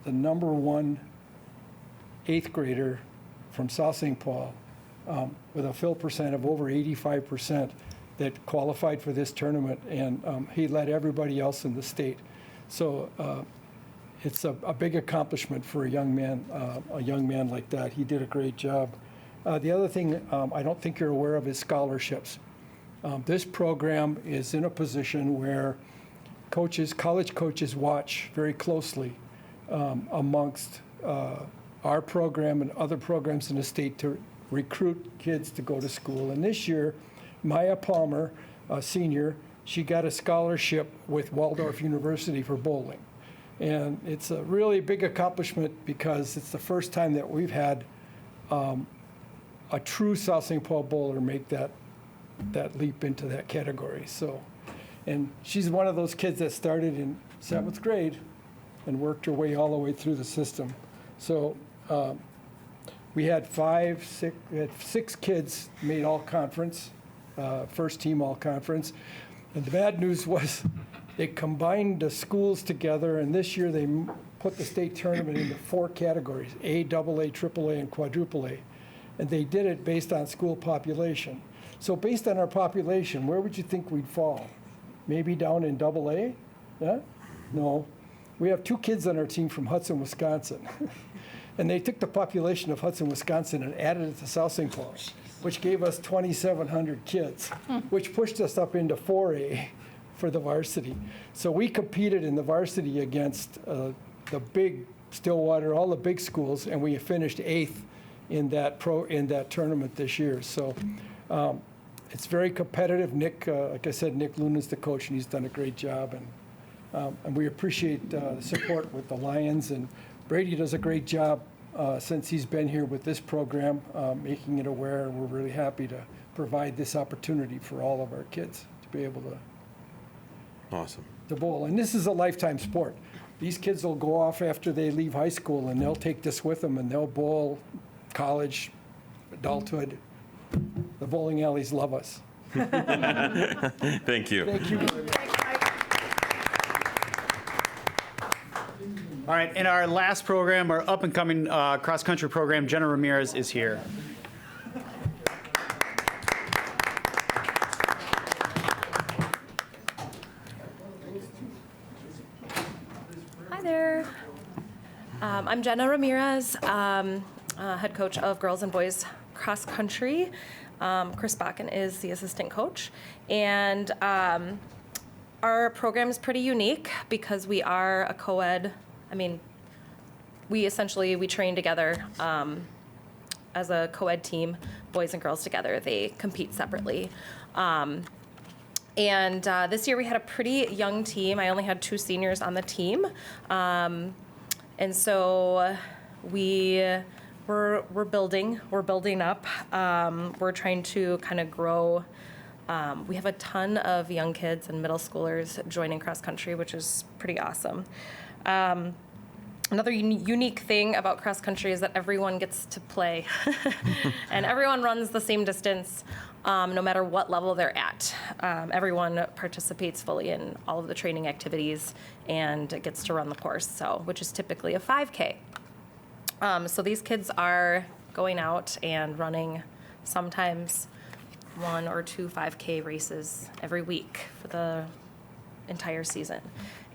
the number one 8th grader from South St. Paul with a fill percent of over 85% that qualified for this tournament, and he led everybody else in the state. So it's a big accomplishment for a young man like that. He did a great job. The other thing I don't think you're aware of is scholarships. This program is in a position where college coaches watch very closely amongst our program and other programs in the state to recruit kids to go to school. And this year, Maya Palmer, a senior, she got a scholarship with Waldorf University for bowling. And it's a really big accomplishment because it's the first time that we've had a true South St. Paul bowler make that leap into that category. So, and she's one of those kids that started in 7th grade and worked her way all the way through the system. So we had 6 kids made all conference, first team all conference. And the bad news was they combined the schools together, and this year they put the state tournament into 4 categories: A, AA, AAA, and quadruple A. And they did it based on school population. So based on our population, where would you think we'd fall? Maybe down in AA? Yeah? No. We have 2 kids on our team from Hudson, Wisconsin. And they took the population of Hudson, Wisconsin and added it to South St. Paul, which gave us 2,700 kids, which pushed us up into 4A for the varsity. So we competed in the varsity against the big Stillwater, all the big schools, and we finished 8th in that tournament this year. So it's very competitive. Nick, like I said, Nick Luna's the coach, and he's done a great job. And we appreciate the support with the Lions. And Brady does a great job since he's been here with this program, making it aware. And we're really happy to provide this opportunity for all of our kids to be able to bowl. And this is a lifetime sport. These kids will go off after they leave high school, and they'll take this with them, and they'll bowl college, adulthood. The bowling alleys love us. Thank you. Thank you. All right, in our last program, our up-and-coming cross-country program, Jenna Ramirez is here. Hi there. I'm Jenna Ramirez, head coach of girls and boys cross country. Chris Bakken is the assistant coach. And our program is pretty unique because we are a co-ed. I mean, we train together as a co-ed team, boys and girls together. They compete separately. And this year we had a pretty young team. I only had 2 seniors on the team. And so we're building up. We're trying to kind of grow. We have a ton of young kids and middle schoolers joining cross country, which is pretty awesome. Another unique thing about cross country is that everyone gets to play and everyone runs the same distance, no matter what level they're at. Everyone participates fully in all of the training activities and gets to run the course, which is typically a 5K. So these kids are going out and running sometimes 1 or 2 5K races every week for the entire season.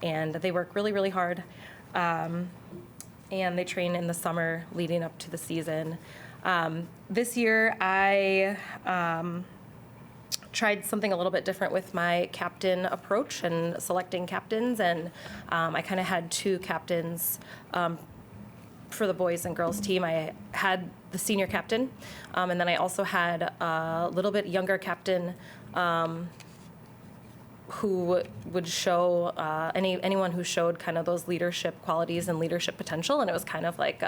And they work really, really hard. And they train in the summer leading up to the season. This year, I tried something a little bit different with my captain approach and selecting captains. And I kind of had 2 captains for the boys and girls team. I had the senior captain, and then I also had a little bit younger captain who would show anyone who showed kind of those leadership qualities and leadership potential. And it was kind of like,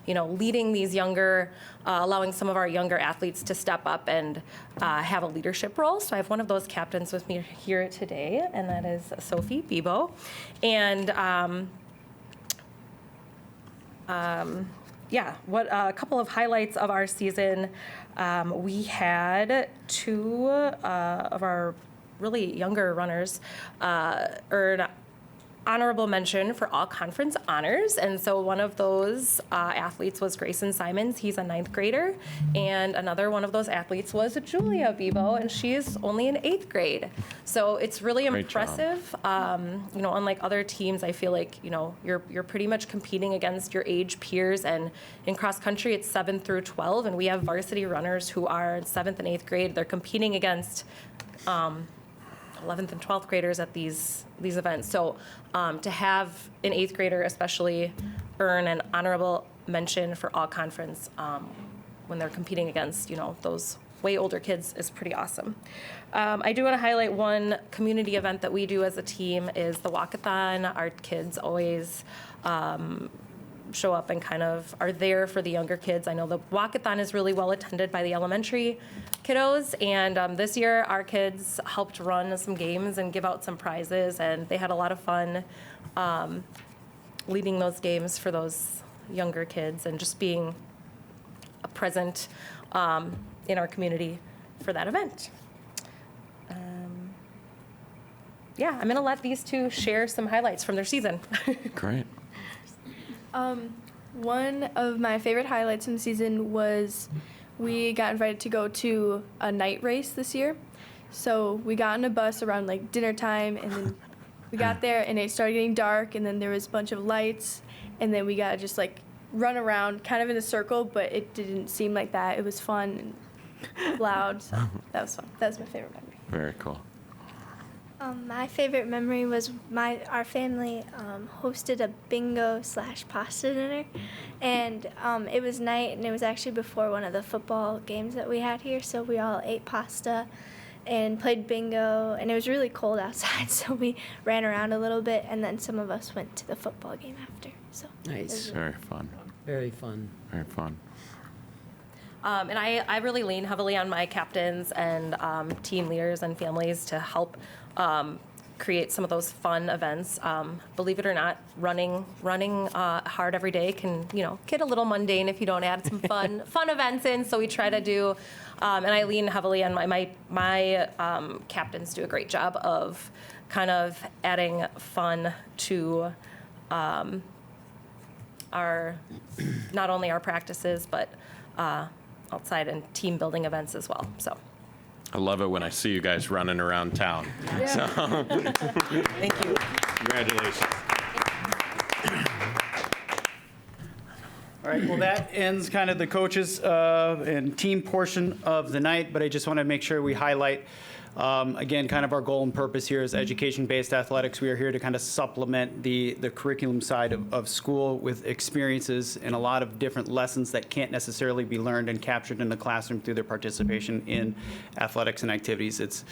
leading these younger, allowing some of our younger athletes to step up and have a leadership role. So I have one of those captains with me here today, and that is Sophie Bebo. And what a couple of highlights of our season. We had two of our really younger runners earn honorable mention for all conference honors. And so one of those athletes was Grayson Simons. He's a 9th grader. And another one of those athletes was Julia Bebo, and she is only in 8th grade. So it's really impressive. Unlike other teams, I feel like, you're pretty much competing against your age peers. And in cross country, it's 7 through 12. And we have varsity runners who are in 7th and 8th grade. They're competing against 11th and 12th graders at these events. So to have an 8th grader especially earn an honorable mention for all conference when they're competing against, those way older kids is pretty awesome. I do want to highlight one community event that we do as a team is the walkathon. Our kids always show up and kind of are there for the younger kids. I know the walkathon is really well attended by the elementary kiddos, and this year our kids helped run some games and give out some prizes, and they had a lot of fun leading those games for those younger kids and just being a present in our community for that event. I'm going to let these two share some highlights from their season. Great. One of my favorite highlights in the season was we got invited to go to a night race this year. So we got on a bus around like dinner time, and then we got there and it started getting dark, and then there was a bunch of lights, and then we got to just like run around kind of in a circle, but it didn't seem like that. It was fun and loud, so that was fun. That was my favorite memory. Very cool. My favorite memory was our family hosted a bingo/pasta dinner, and it was night, and it was actually before one of the football games that we had here, so we all ate pasta and played bingo, and it was really cold outside, so we ran around a little bit, and then some of us went to the football game after. So Nice. Very fun. Very fun. Very fun. And I really lean heavily on my captains and team leaders and families to help create some of those fun events. Believe it or not, running hard every day can get a little mundane if you don't add some fun events in. So we try to do, and I lean heavily on my captains do a great job of kind of adding fun to our not only our practices but outside and team building events as well. So. I love it when I see you guys running around town. Yeah. So, Thank you. congratulations. All right, well, that ends kind of the coaches and team portion of the night, but I just want to make sure we highlight, again, kind of our goal and purpose here is education-based athletics. We are here to kind of supplement the curriculum side of school with experiences and a lot of different lessons that can't necessarily be learned and captured in the classroom through their participation in athletics and activities. It's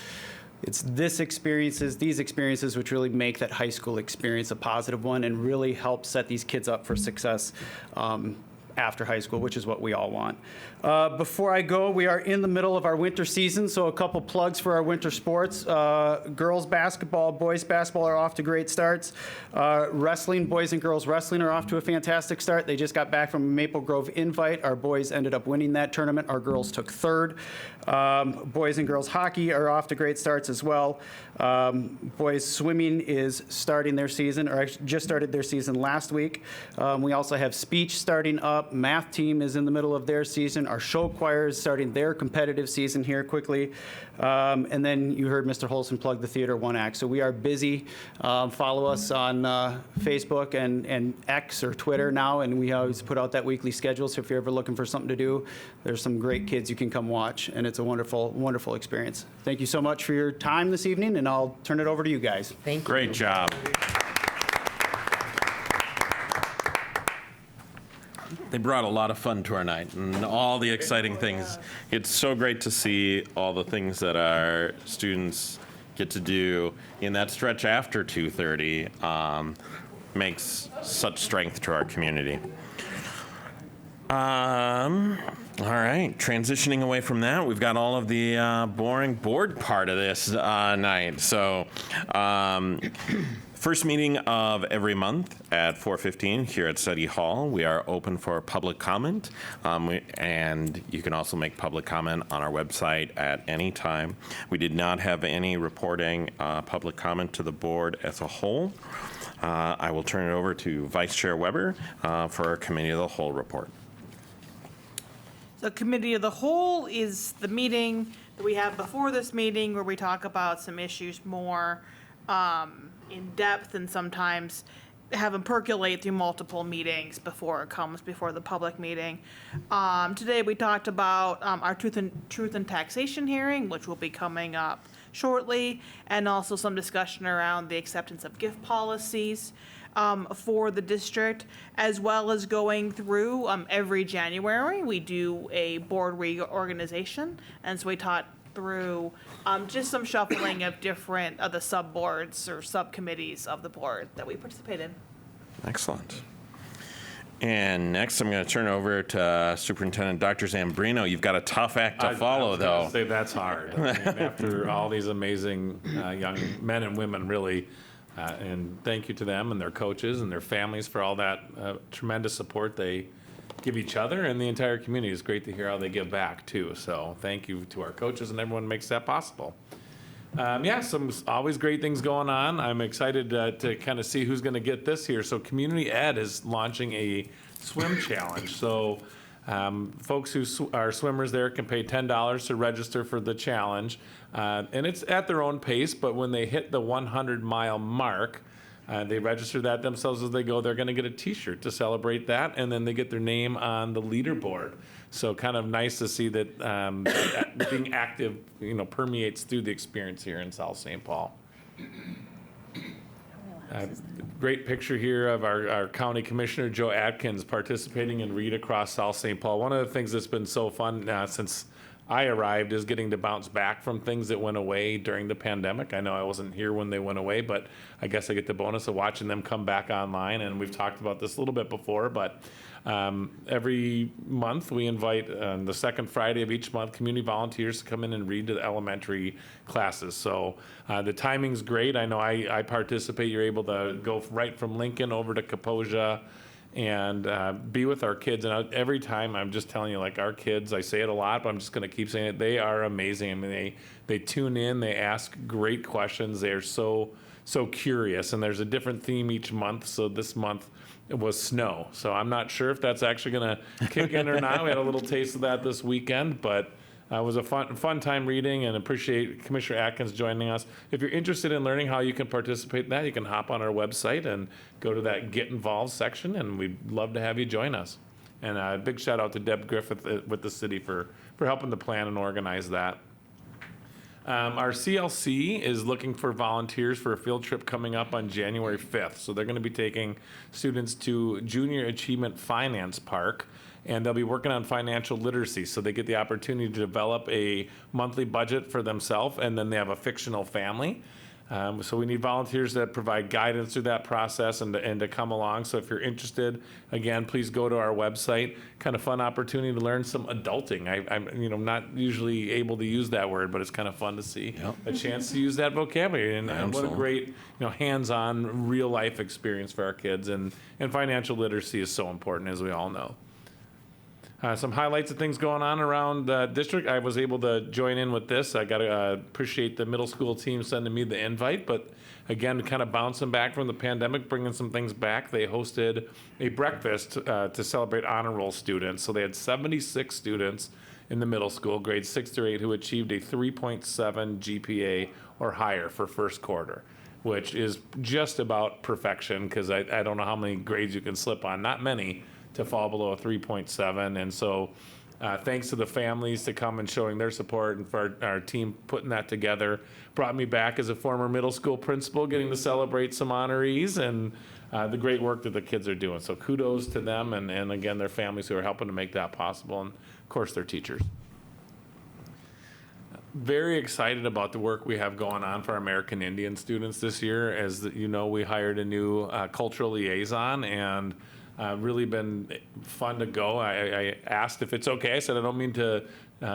these experiences which really make that high school experience a positive one and really help set these kids up for success after high school, which is what we all want. Before I go, we are in the middle of our winter season, so a couple plugs for our winter sports. Girls basketball, boys basketball are off to great starts. Wrestling, boys and girls wrestling are off to a fantastic start. They just got back from a Maple Grove invite. Our boys ended up winning that tournament. Our girls took third. Boys and girls hockey are off to great starts as well. Boys swimming is starting their season, or actually just started their season last week. We also have speech starting up. Math team is in the middle of their season. Our show choir is starting their competitive season here quickly. And then you heard Mr. Holson plug the Theater One Act. So we are busy. Follow us on Facebook and X or Twitter now, and we always put out that weekly schedule. So if you're ever looking for something to do, there's some great kids you can come watch, and it's a wonderful, wonderful experience. Thank you so much for your time this evening, and I'll turn it over to you guys. Thank you. Great job. They brought a lot of fun to our night and all the exciting things. It's so great to see all the things that our students get to do in that stretch after 2:30. Makes such strength to our community. All right, transitioning away from that, we've got all of the boring board part of this night. So First meeting of every month at 4:15 here at Study Hall. We are open for public comment, and you can also make public comment on our website at any time. We did not have any reporting public comment to the board as a whole. I will turn it over to Vice Chair Weber for our Committee of the Whole report. So Committee of the Whole is the meeting that we have before this meeting where we talk about some issues more in depth and sometimes have them percolate through multiple meetings before it comes before the public meeting. Today we talked about our truth and taxation hearing, which will be coming up shortly, and also some discussion around the acceptance of gift policies for the district, as well as going through every January we do a board reorganization, and so we taught through just some shuffling of different of the sub-boards or subcommittees of the board that we participate in. Excellent. And next, I'm going to turn over to Superintendent Dr. Zambrino. You've got a tough act to follow, though. I was gonna say that's hard. I mean, after all these amazing young men and women, really, and thank you to them and their coaches and their families for all that tremendous support they give each other and the entire community. It's great to hear how they give back, too. So thank you to our coaches and everyone who makes that possible. Some always great things going on. I'm excited to kind of see who's going to get this here. So Community Ed is launching a swim challenge. So folks who are swimmers there can pay $10 to register for the challenge. And it's at their own pace, but when they hit the 100-mile mark, they register that themselves as they go. They're going to get a T-shirt to celebrate that, and then they get their name on the leaderboard. So kind of nice to see that being active, permeates through the experience here in South St. Paul. Great picture here of our County Commissioner Joe Atkins participating in Read Across South St. Paul. One of the things that's been so fun since I arrived is getting to bounce back from things that went away during the pandemic. I know I wasn't here when they went away, but I guess I get the bonus of watching them come back online. And we've talked about this a little bit before, but every month we invite on the second Friday of each month community volunteers to come in and read to the elementary classes. So the timing's great. I know I participate. You're able to go right from Lincoln over to Kaposia and be with our kids. And every time, I'm just telling you, like, our kids, I say it a lot, but I'm just going to keep saying it, they are amazing. I mean, they tune in, they ask great questions, they're so curious, and there's a different theme each month. So this month it was snow. So I'm not sure if that's actually going to kick in or not. We had a little taste of that this weekend, but it was a fun time reading, and appreciate Commissioner Atkins joining us. If you're interested in learning how you can participate in that, you can hop on our website and go to that Get Involved section, and we'd love to have you join us. And a big shout out to Deb Griffith with the city for helping to plan and organize that. Our CLC is looking for volunteers for a field trip coming up on January 5th. So they're going to be taking students to Junior Achievement Finance Park, and they'll be working on financial literacy. So they get the opportunity to develop a monthly budget for themselves, and then they have a fictional family. So we need volunteers that provide guidance through that process and to come along. So if you're interested, again, please go to our website. Kind of fun opportunity to learn some adulting. I'm not usually able to use that word, but it's kind of fun to see a chance to use that vocabulary. And what a great, hands-on, real-life experience for our kids. And financial literacy is so important, as we all know. Some highlights of things going on around the district. I was able to join in with this. I got to appreciate the middle school team sending me the invite, but again, kind of bouncing back from the pandemic, bringing some things back. They hosted a breakfast to celebrate honor roll students. So they had 76 students in the middle school, grades 6 through 8, who achieved a 3.7 GPA or higher for first quarter, which is just about perfection, because I don't know how many grades you can slip on. Not many to fall below a 3.7. And so thanks to the families to come and showing their support, and for our team putting that together. Brought me back as a former middle school principal, getting to celebrate some honorees and the great work that the kids are doing. So kudos to them, and again, their families who are helping to make that possible, and of course their teachers. Very excited about the work we have going on for our American Indian students this year. As you know, we hired a new cultural liaison, and really been fun to go. I asked if it's okay. I said, I don't mean to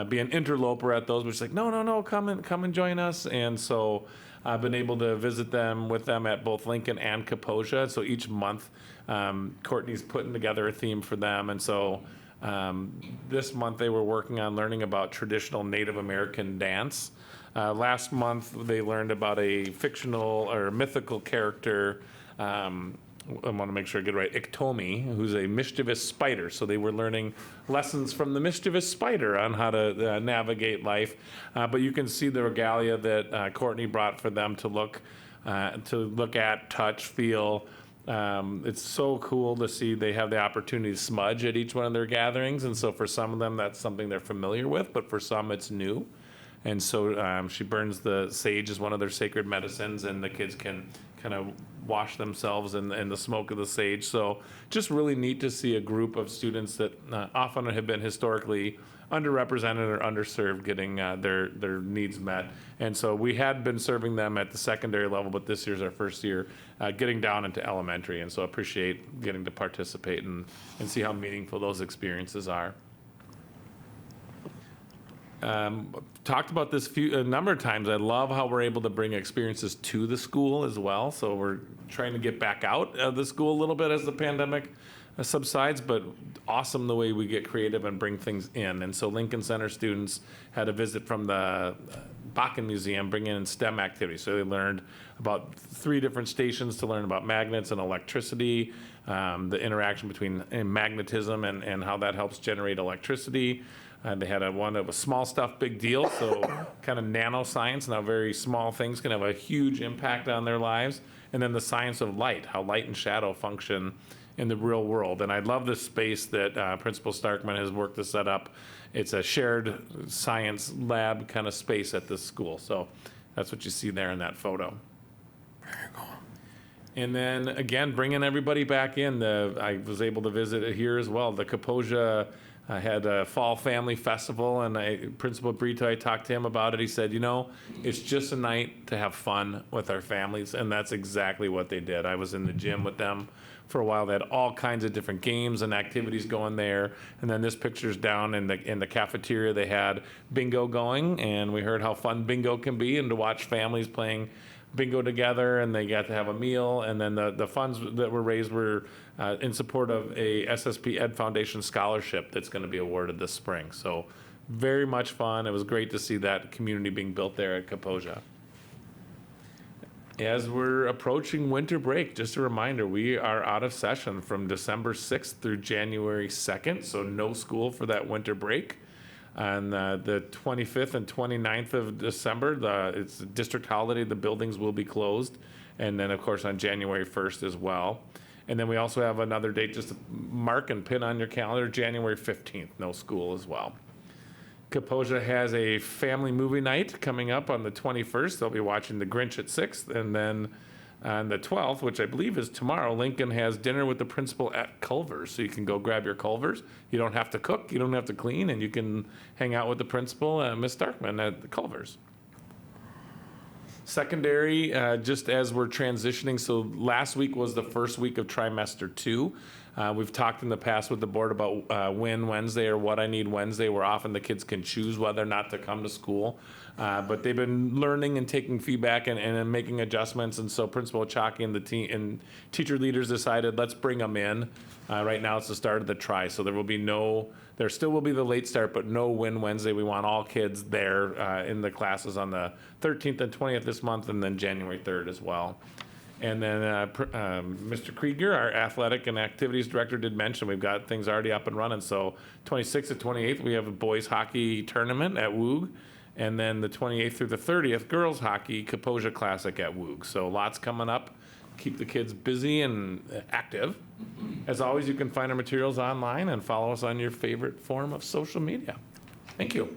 be an interloper at those, which is like, no, come and join us. And so I've been able to visit them with them at both Lincoln and Kaposia. So each month, Courtney's putting together a theme for them. And so this month they were working on learning about traditional Native American dance. Last month they learned about a fictional or mythical character. I want to make sure I get it right, Iktomi, who's a mischievous spider. So they were learning lessons from the mischievous spider on how to navigate life. But you can see the regalia that Courtney brought for them to look at, touch, feel. It's so cool to see they have the opportunity to smudge at each one of their gatherings. And so for some of them, that's something they're familiar with, but for some, it's new. And so she burns the sage as one of their sacred medicines, and the kids can kind of wash themselves in the smoke of the sage. So just really neat to see a group of students that often have been historically underrepresented or underserved getting their needs met. And so we had been serving them at the secondary level, but this year's our first year getting down into elementary. And so appreciate getting to participate and see how meaningful those experiences are. Talked about this a number of times. I love how we're able to bring experiences to the school as well. So we're trying to get back out of the school a little bit as the pandemic subsides, but awesome the way we get creative and bring things in. And so Lincoln Center students had a visit from the Bakken Museum, bringing in STEM activities. So they learned about 3 different stations to learn about magnets and electricity, the interaction between magnetism and how that helps generate electricity. They had one of a small stuff, big deal, so kind of nanoscience and how very small things can have a huge impact on their lives. And then the science of light, how light and shadow function in the real world. And I love this space that Principal Starkman has worked to set up. It's a shared science lab kind of space at this school. So that's what you see there in that photo. Very cool. And then again, bringing everybody back in. I was able to visit it here as well. The Kaposia had a fall family festival, and Principal Brito, I talked to him about it. He said, it's just a night to have fun with our families, and that's exactly what they did. I was in the gym with them for a while. They had all kinds of different games and activities going there. And then this picture's down in the cafeteria. They had bingo going, and we heard how fun bingo can be, and to watch families playing bingo together, and they got to have a meal. And then the funds that were raised were in support of a SSP Ed Foundation scholarship that's going to be awarded this spring. So very much fun. It was great to see that community being built there at Kaposia. As we're approaching winter break, just a reminder, we are out of session from December 6th through January 2nd, so no school for that winter break. On the 25th and 29th of December, it's a district holiday, the buildings will be closed. And then, of course, on January 1st as well. And then we also have another date, just to mark and pin on your calendar, January 15th, no school as well. Kaposia has a family movie night coming up on the 21st. They'll be watching The Grinch at 6th. And then on the 12th, which I believe is tomorrow, Lincoln has dinner with the principal at Culver's. So you can go grab your Culver's. You don't have to cook, you don't have to clean, and you can hang out with the principal, Miss Starkman, at the Culver's. Secondary, just as we're transitioning, so last week was the first week of trimester 2. We've talked in the past with the board about when Wednesday or what I need Wednesday, where often the kids can choose whether or not to come to school. But they've been learning and taking feedback and making adjustments. And so Principal Chaki and the team and teacher leaders decided, let's bring them in. Right now it's the start of the try. So there still will be the late start, but no Win Wednesday. We want all kids there in the classes on the 13th and 20th this month, and then January 3rd as well. And then Mr. Krieger, our athletic and activities director, did mention we've got things already up and running. So 26th and 28th, we have a boys hockey tournament at Woog. And then the 28th through the 30th, girls hockey Kaposia Classic at Woog. So lots coming up. Keep the kids busy and active. As always, you can find our materials online and follow us on your favorite form of social media. Thank you.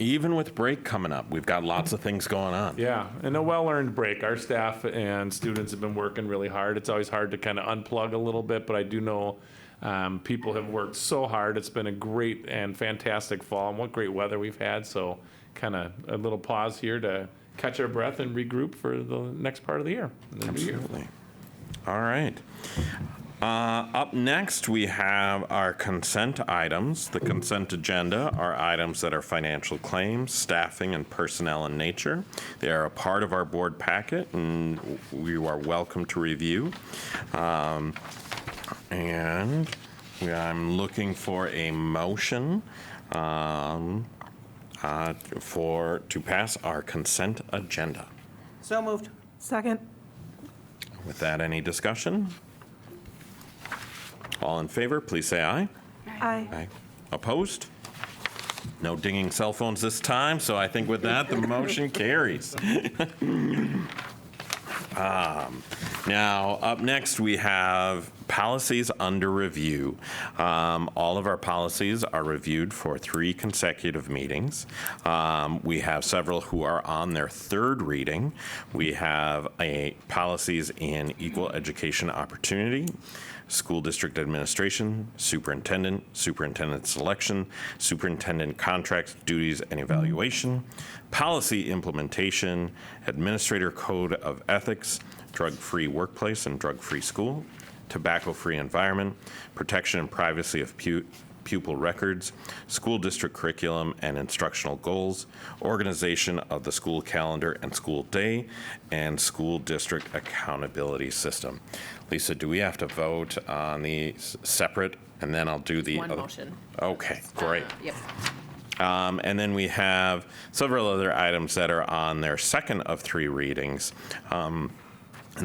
Even with break coming up, we've got lots of things going on. Yeah, and a well-earned break. Our staff and students have been working really hard. It's always hard to kind of unplug a little bit, but I do know people have worked so hard. It's been a great and fantastic fall, and what great weather we've had. So kind of a little pause here to catch our breath and regroup for the next part of the year. Absolutely. All right. Up next, we have our consent items. The consent agenda are items that are financial claims, staffing, and personnel in nature. They are a part of our board packet, and you are welcome to review. And I'm looking for a motion to pass our consent agenda. So moved. Second. With that, any discussion? All in favor, please say aye. Aye. Aye. Opposed? No dinging cell phones this time, so I think with that, the motion carries. Now, up next, we have policies under review. All of our policies are reviewed for 3 consecutive meetings. We have several who are on their 3rd reading. We have policies in equal education opportunity, school district administration, superintendent, superintendent selection, superintendent contracts, duties, and evaluation, policy implementation, administrator code of ethics, drug-free workplace and drug-free school, tobacco-free environment, protection and privacy of pupil records, school district curriculum and instructional goals, organization of the school calendar and school day, and school district accountability system. Lisa, do we have to vote on these separate? And then I'll do the One other. motion. Okay, great. Yep. And then we have several other items that are on their 2nd of 3 readings. And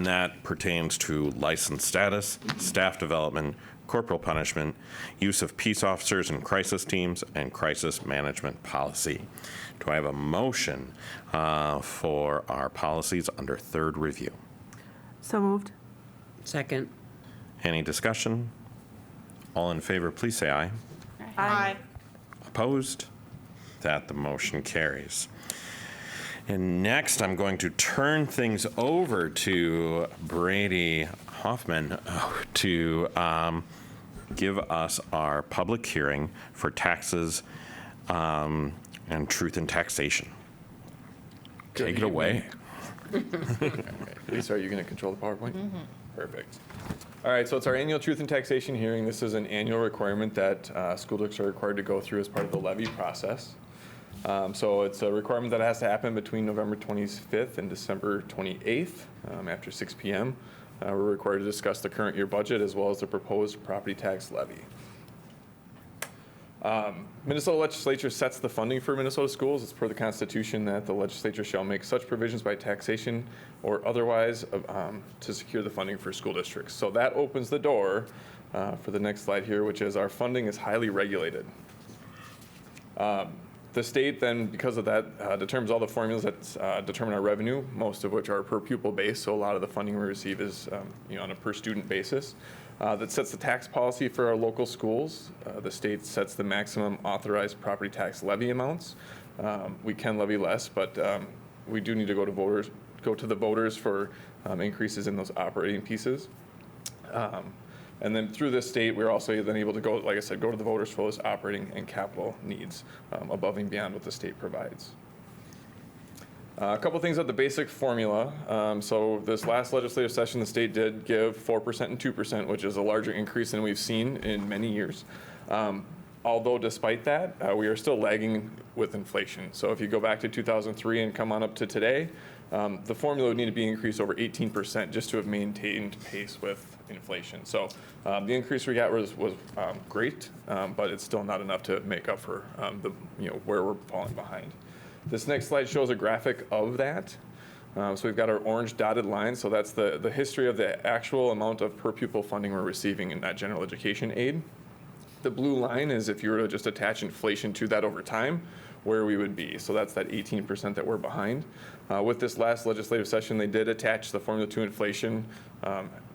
that pertains to license status, staff development, corporal punishment, use of peace officers in crisis teams, and crisis management policy. Do I have a motion for our policies under 3rd review? So moved. Second. Any discussion? All in favor, please say aye. Aye. Opposed? That the motion carries. And next, I'm going to turn things over to Brady Hoffman to give us our public hearing for taxes and truth in taxation. Take it away. Lisa, are you going to control the PowerPoint? Perfect. All right, so it's our annual truth in taxation hearing. This is an annual requirement that school districts are required to go through as part of the levy process. So it's a requirement that has to happen between November 25th and December 28th after 6 p.m. We're required to discuss the current year budget as well as the proposed property tax levy. Minnesota legislature sets the funding for Minnesota schools. It's per the Constitution that the legislature shall make such provisions by taxation or otherwise to secure the funding for school districts. So that opens the door for the next slide here, which is our funding is highly regulated. The state then, because of that, determines all the formulas that determine our revenue, most of which are per pupil based. So a lot of the funding we receive is on a per student basis. That sets the tax policy for our local schools. The state sets the maximum authorized property tax levy amounts. We can levy less, but we do need to go to the voters for increases in those operating pieces. And then through this state, we're also then able to go, like I said, go to the voters for those operating and capital needs above and beyond what the state provides. A couple things about the basic formula. So this last legislative session, the state did give 4% and 2%, which is a larger increase than we've seen in many years. Although despite that, we are still lagging with inflation. So if you go back to 2003 and come on up to today, the formula would need to be increased over 18% just to have maintained pace with inflation. So the increase we got was great, but it's still not enough to make up for where we're falling behind. This next slide shows a graphic of that. So we've got our orange dotted line. So that's the history of the actual amount of per pupil funding we're receiving in that general education aid. The blue line is if you were to just attach inflation to that over time, where we would be. So that's that 18% that we're behind. With this last legislative session, they did attach the formula to inflation.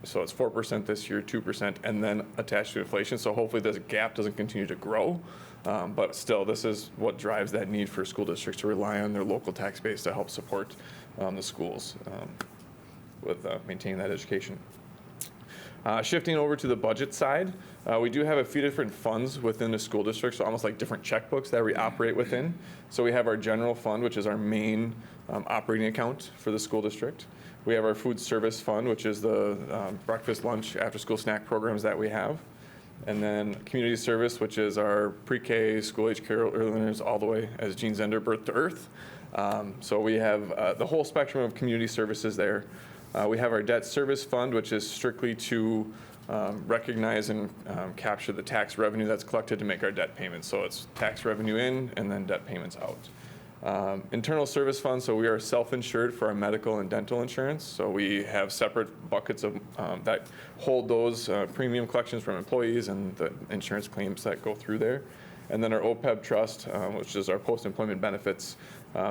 So it's 4% this year, 2%, and then attached to inflation. So hopefully this gap doesn't continue to grow. But still, this is what drives that need for school districts to rely on their local tax base to help support the schools with maintaining that education. Shifting over to the budget side, we do have a few different funds within the school district, so almost like different checkbooks that we operate within. So we have our general fund, which is our main operating account for the school district. We have our food service fund, which is the breakfast, lunch, after-school snack programs that we have. And then community service, which is our pre-K, school-age care early learners, all the way, as Gene Zender, birth to earth. So we have the whole spectrum of community services there. We have our debt service fund, which is strictly to recognize and capture the tax revenue that's collected to make our debt payments. So it's tax revenue in and then debt payments out. Internal service fund, so we are self-insured for our medical and dental insurance. So we have separate buckets of that hold those premium collections from employees and the insurance claims that go through there. And then our OPEB trust, which is our post-employment benefits.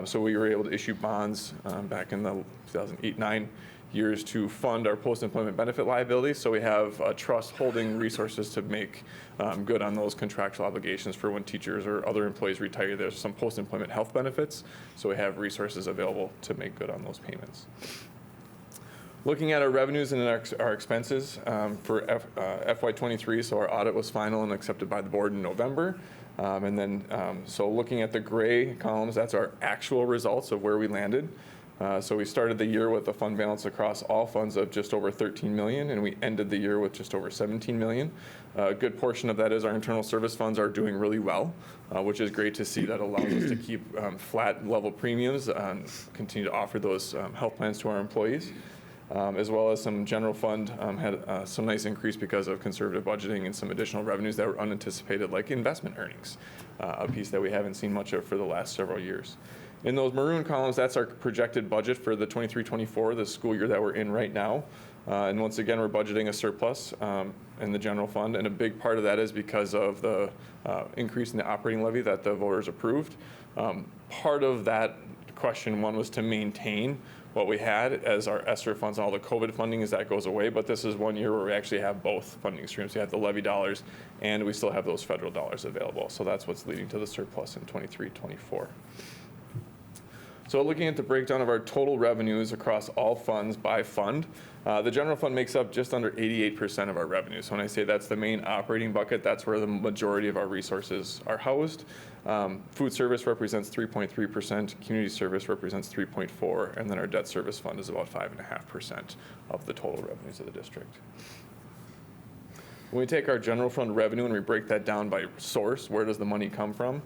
So we were able to issue bonds back in the 2008-9 years to fund our post-employment benefit liabilities. So we have a trust holding resources to make good on those contractual obligations for when teachers or other employees retire. There's some post-employment health benefits. So we have resources available to make good on those payments. Looking at our revenues and our expenses for FY23, so our audit was final and accepted by the board in November. So looking at the gray columns, that's our actual results of where we landed. So we started the year with a fund balance across all funds of just over 13 million, and we ended the year with just over 17 million. A good portion of that is our internal service funds are doing really well, which is great to see. That allows us to keep flat level premiums and continue to offer those health plans to our employees. As well as some general fund had some nice increase because of conservative budgeting and some additional revenues that were unanticipated, like investment earnings, a piece that we haven't seen much of for the last several years. In those maroon columns, that's our projected budget for the 23-24, the school year that we're in right now. And once again, we're budgeting a surplus in the general fund, and a big part of that is because of the increase in the operating levy that the voters approved. Part of that question one was to maintain what we had as our ESSER funds and all the COVID funding as that goes away, but this is one year where we actually have both funding streams. We have the levy dollars and we still have those federal dollars available. So that's what's leading to the surplus in 23-24. So looking at the breakdown of our total revenues across all funds by fund, the general fund makes up just under 88% of our revenues. So when I say that's the main operating bucket, that's where the majority of our resources are housed. Food service represents 3.3%, community service represents 3.4%, and then our debt service fund is about 5.5% of the total revenues of the district. When we take our general fund revenue and we break that down by source, where does the money come from?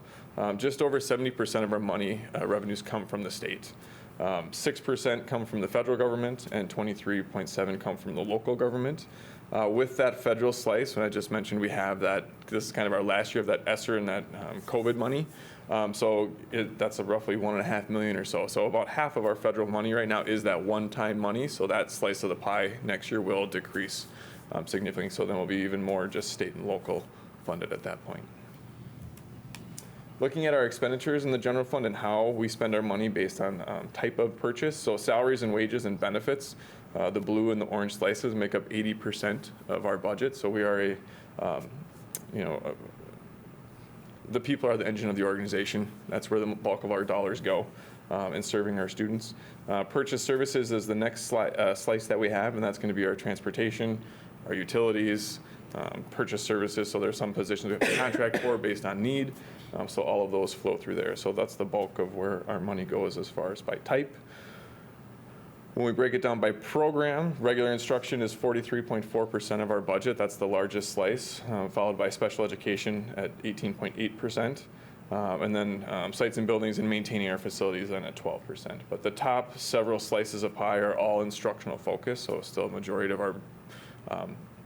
Just over 70% of our money revenues come from the state. 6% come from the federal government and 23.7% come from the local government. With that federal slice, when I just mentioned we have that, this is kind of our last year of that ESSER and that COVID money. That's roughly $1.5 million or so. So about half of our federal money right now is that one-time money. So that slice of the pie next year will decrease significantly. So then we'll be even more just state and local funded at that point. Looking at our expenditures in the general fund and how we spend our money based on type of purchase. So salaries and wages and benefits, the blue and the orange slices make up 80% of our budget. So we are the people are the engine of the organization. That's where the bulk of our dollars go in serving our students. Purchase services is the next slice that we have, and that's going to be our transportation, our utilities, purchase services. So there's some positions we have to contract for based on need. So all of those flow through there. So that's the bulk of where our money goes as far as by type. When we break it down by program, regular instruction is 43.4% of our budget. That's the largest slice, followed by special education at 18.8%. And then sites and buildings and maintaining our facilities then at 12%. But the top several slices of pie are all instructional focus. So still a majority of our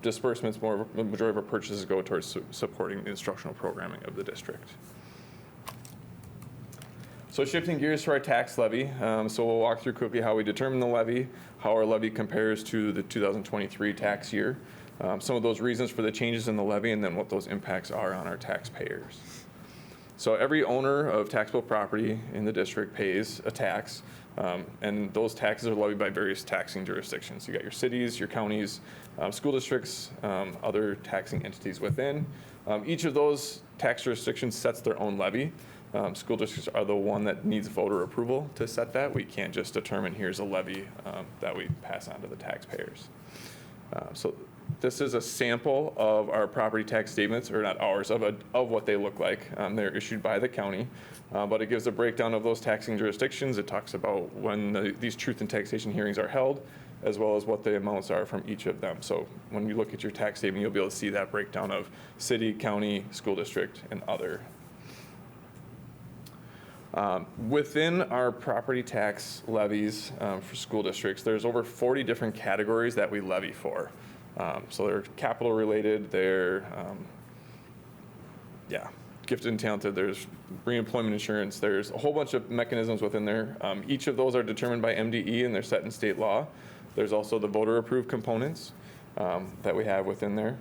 disbursements, the majority of our purchases go towards supporting the instructional programming of the district. So shifting gears to our tax levy. So we'll walk through quickly how we determine the levy, how our levy compares to the 2023 tax year, some of those reasons for the changes in the levy, and then what those impacts are on our taxpayers. So every owner of taxable property in the district pays a tax, and those taxes are levied by various taxing jurisdictions. You got your cities, your counties, school districts, other taxing entities within. Each of those tax jurisdictions sets their own levy. School districts are the one that needs voter approval to set that. We can't just determine here's a levy that we pass on to the taxpayers. So this is a sample of our property tax statements, or not ours, of what they look like. They're issued by the county, but it gives a breakdown of those taxing jurisdictions. It talks about when these truth and taxation hearings are held, as well as what the amounts are from each of them. So when you look at your tax statement, you'll be able to see that breakdown of city, county, school district, and other. Within our property tax levies for school districts, there's over 40 different categories that we levy for. So they're capital related, they're, gifted and talented, there's reemployment insurance, there's a whole bunch of mechanisms within there. Each of those are determined by MDE and they're set in state law. There's also the voter approved components that we have within there.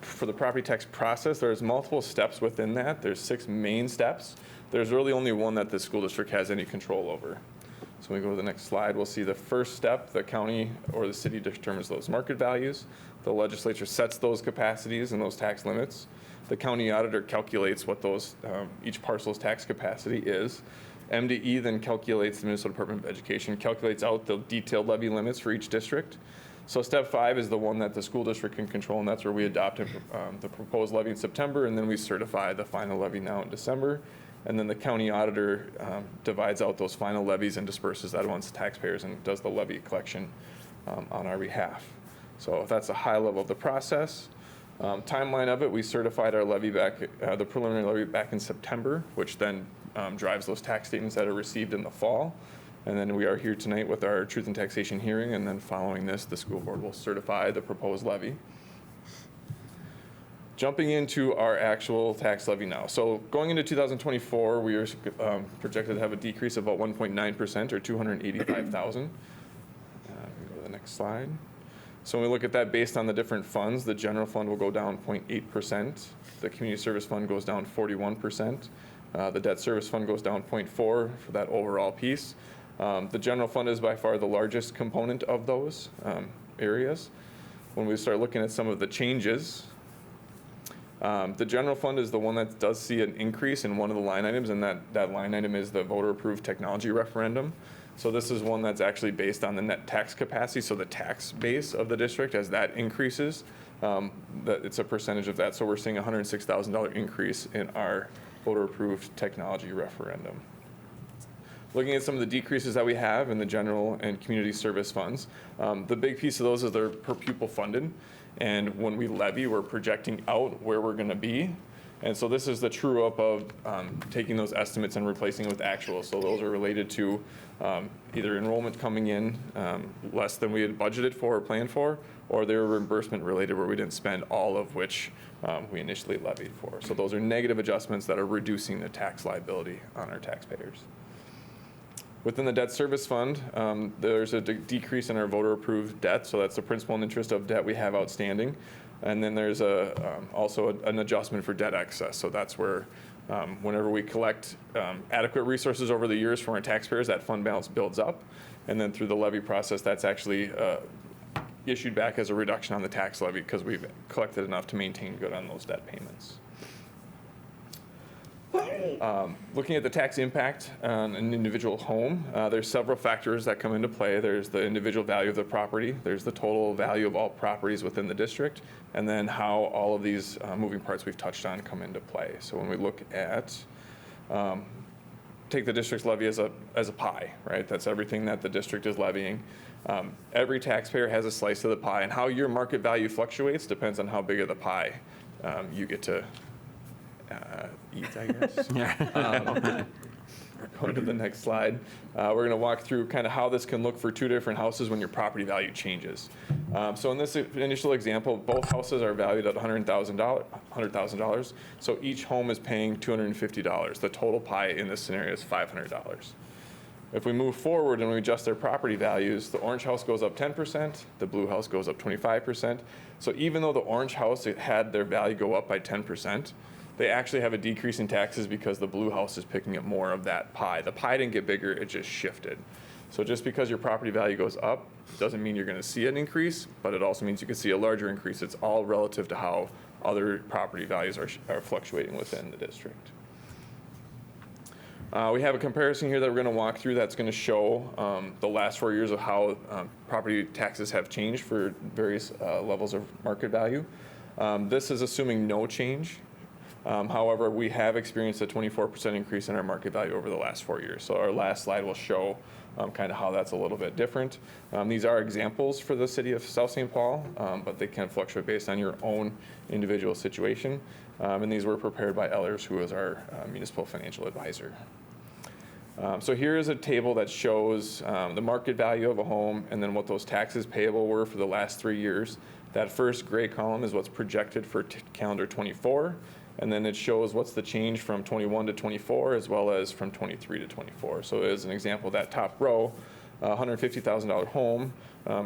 For the property tax process, there's multiple steps within that. There's 6 main steps. There's really only one that the school district has any control over. So when we go to the next slide, we'll see the first step, the county or the city determines those market values. The legislature sets those capacities and those tax limits. The county auditor calculates what those each parcel's tax capacity is. MDE then calculates, the Minnesota Department of Education calculates out the detailed levy limits for each district. So step 5 is the one that the school district can control, and that's where we adopt the proposed levy in September, and then we certify the final levy now in December. And then the county auditor divides out those final levies and disperses that amongst taxpayers and does the levy collection on our behalf. So that's a high level of the process. Timeline of it, we certified our levy back, the preliminary levy back in September, which then drives those tax statements that are received in the fall. And then we are here tonight with our truth and taxation hearing, and then following this, the school board will certify the proposed levy. Jumping into our actual tax levy now. So going into 2024, we are projected to have a decrease of about 1.9% or 285,000. Go to the next slide. So when we look at that based on the different funds, the general fund will go down 0.8%. The community service fund goes down 41%. The debt service fund goes down 0.4% for that overall piece. The general fund is by far the largest component of those areas. When we start looking at some of the changes, the general fund is the one that does see an increase in one of the line items, and that line item is the voter approved technology referendum. So this is one that's actually based on the net tax capacity, so the tax base of the district, as that increases, it's a percentage of that. So we're seeing a $106,000 increase in our voter approved technology referendum. Looking at some of the decreases that we have in the general and community service funds, the big piece of those is they're per pupil funded. And when we levy, we're projecting out where we're going to be. And so this is the true up of taking those estimates and replacing it with actual. So those are related to either enrollment coming in less than we had budgeted for or planned for, or they're reimbursement related where we didn't spend all of which we initially levied for. So those are negative adjustments that are reducing the tax liability on our taxpayers. Within the debt service fund, there's a decrease in our voter approved debt. So that's the principal and interest of debt we have outstanding. And then there's also an adjustment for debt excess. So that's where whenever we collect adequate resources over the years from our taxpayers, that fund balance builds up. And then through the levy process, that's actually issued back as a reduction on the tax levy because we've collected enough to maintain good on those debt payments. Looking at the tax impact on an individual home, there's several factors that come into play. There's the individual value of the property, there's the total value of all properties within the district, and then how all of these moving parts we've touched on come into play. So when we look at, take the district's levy as a pie, right? That's everything that the district is levying. Every taxpayer has a slice of the pie, and how your market value fluctuates depends on how big of the pie you get to eat, I guess. Going to the next slide, we're going to walk through kind of how this can look for 2 different houses when your property value changes. So in this initial example, both houses are valued at $100,000. So each home is paying $250. The total pie in this scenario is $500. If we move forward and we adjust their property values, the orange house goes up 10%, the blue house goes up 25%. So even though the orange house had their value go up by 10%, they actually have a decrease in taxes because the blue house is picking up more of that pie. The pie didn't get bigger, it just shifted. So just because your property value goes up doesn't mean you're going to see an increase, but it also means you can see a larger increase. It's all relative to how other property values are fluctuating within the district. We have a comparison here that we're going to walk through that's going to show the last 4 years of how property taxes have changed for various levels of market value. This is assuming no change. However, we have experienced a 24% increase in our market value over the last 4 years. So our last slide will show kind of how that's a little bit different. These are examples for the city of South St. Paul, but they can fluctuate based on your own individual situation. And these were prepared by Ellers, who is our municipal financial advisor. So here is a table that shows the market value of a home and then what those taxes payable were for the last 3 years. That first gray column is what's projected for calendar 24. And then it shows what's the change from 21 to 24 as well as from 23 to 24. So as an example, that top row, $150,000 home,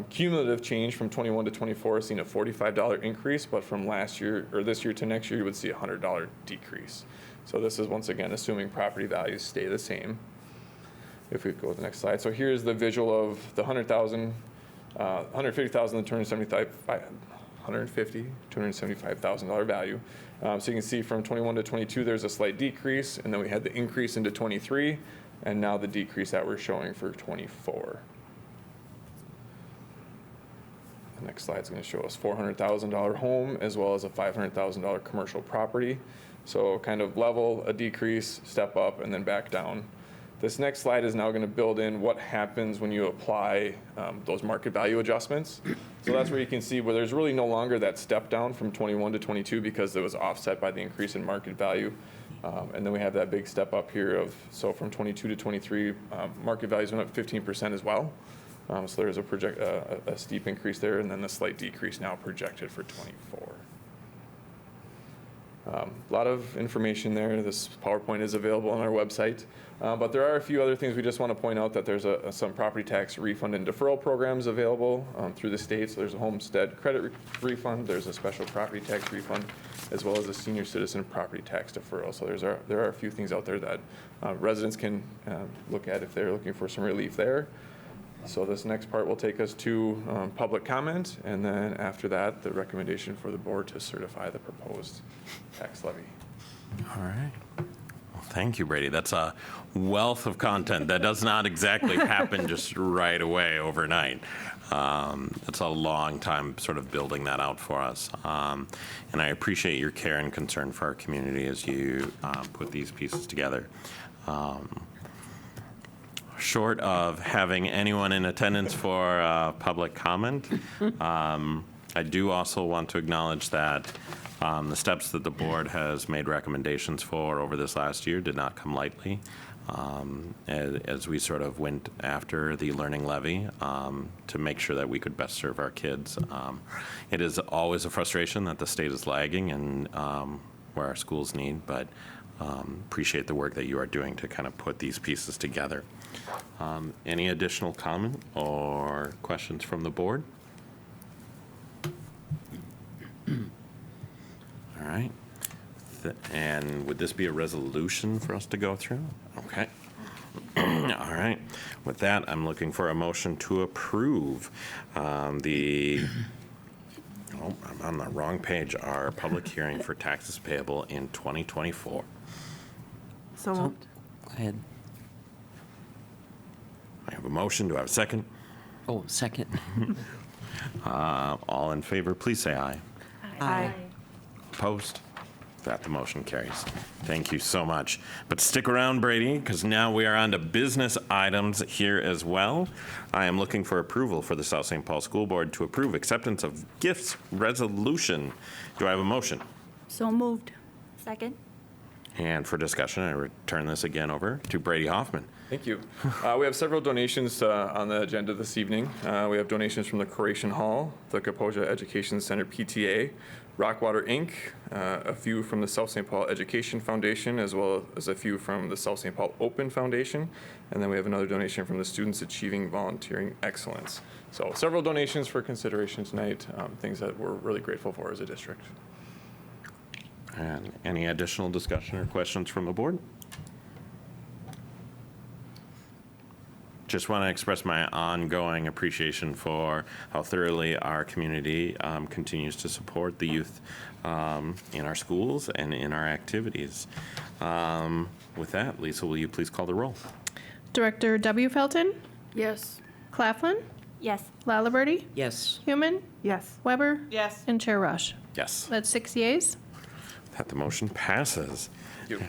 cumulative change from 21 to 24 has seen a $45 increase, but from last year or this year to next year, you would see a $100 decrease. So this is once again assuming property values stay the same. If we go to the next slide. So here's the visual of the $150,000 to $275,000 value. So you can see from 21 to 22, there's a slight decrease, and then we had the increase into 23, and now the decrease that we're showing for 24. The next slide is going to show us $400,000 home as well as a $500,000 commercial property. So kind of level, a decrease, step up, and then back down. This next slide is now going to build in what happens when you apply those market value adjustments. So that's where you can see where there's really no longer that step down from 21 to 22 because it was offset by the increase in market value. And then we have that big step up here of, so from 22 to 23, market values went up 15% as well. So there's a steep increase there, and then a slight decrease now projected for 24. A lot of information there. This PowerPoint is available on our website. But there are a few other things we just want to point out, that there's some property tax refund and deferral programs available through the state. So there's a homestead credit refund, there's a special property tax refund, as well as a senior citizen property tax deferral. So there are a few things out there that residents can look at if they're looking for some relief there. So this next part will take us to public comment, and then after that, the recommendation for the board to certify the proposed tax levy. All right. Well, thank you, Brady. That's a wealth of content that does not exactly happen just right away overnight. It's a long time sort of building that out for us. And I appreciate your care and concern for our community as you put these pieces together. Short of having anyone in attendance for public comment, I do also want to acknowledge that the steps that the board has made recommendations for over this last year did not come lightly. As we sort of went after the learning levy to make sure that we could best serve our kids. It is always a frustration that the state is lagging and where our schools need, but appreciate the work that you are doing to kind of put these pieces together. Any additional comment or questions from the board? All right. And would this be a resolution for us to go through? Okay. All right. With that, I'm looking for a motion to approve I'm on the wrong page, our public hearing for taxes payable in 2024. So moved. Go ahead. I have a motion. Do I have a second? Oh, second. All in favor, please say aye. Aye. Opposed? That the motion carries. Thank you so much. But stick around, Brady, because now we are on to business items here as well. I am looking for approval for the South St. Paul School Board to approve acceptance of gifts resolution. Do I have a motion? So moved. Second. And for discussion, I return this again over to Brady Hoffman. Thank you. We have several donations on the agenda this evening. We have donations from the Croatian Hall, the Kaposia Education Center PTA, Rockwater Inc., a few from the South St. Paul Education Foundation, as well as a few from the South St. Paul Open Foundation. And then we have another donation from the Students Achieving Volunteering Excellence. So several donations for consideration tonight, things that we're really grateful for as a district. And any additional discussion or questions from the board? just want to express my ongoing appreciation for how thoroughly our community continues to support the youth in our schools and in our activities. With that, Lisa, will you please call the roll? Director W. Felton, Yes. Claflin, Yes. Lalaberty, Yes. Human, Yes. Weber, Yes. and Chair Rush. Yes. That's 6 yeas. That the motion passes. Thank you.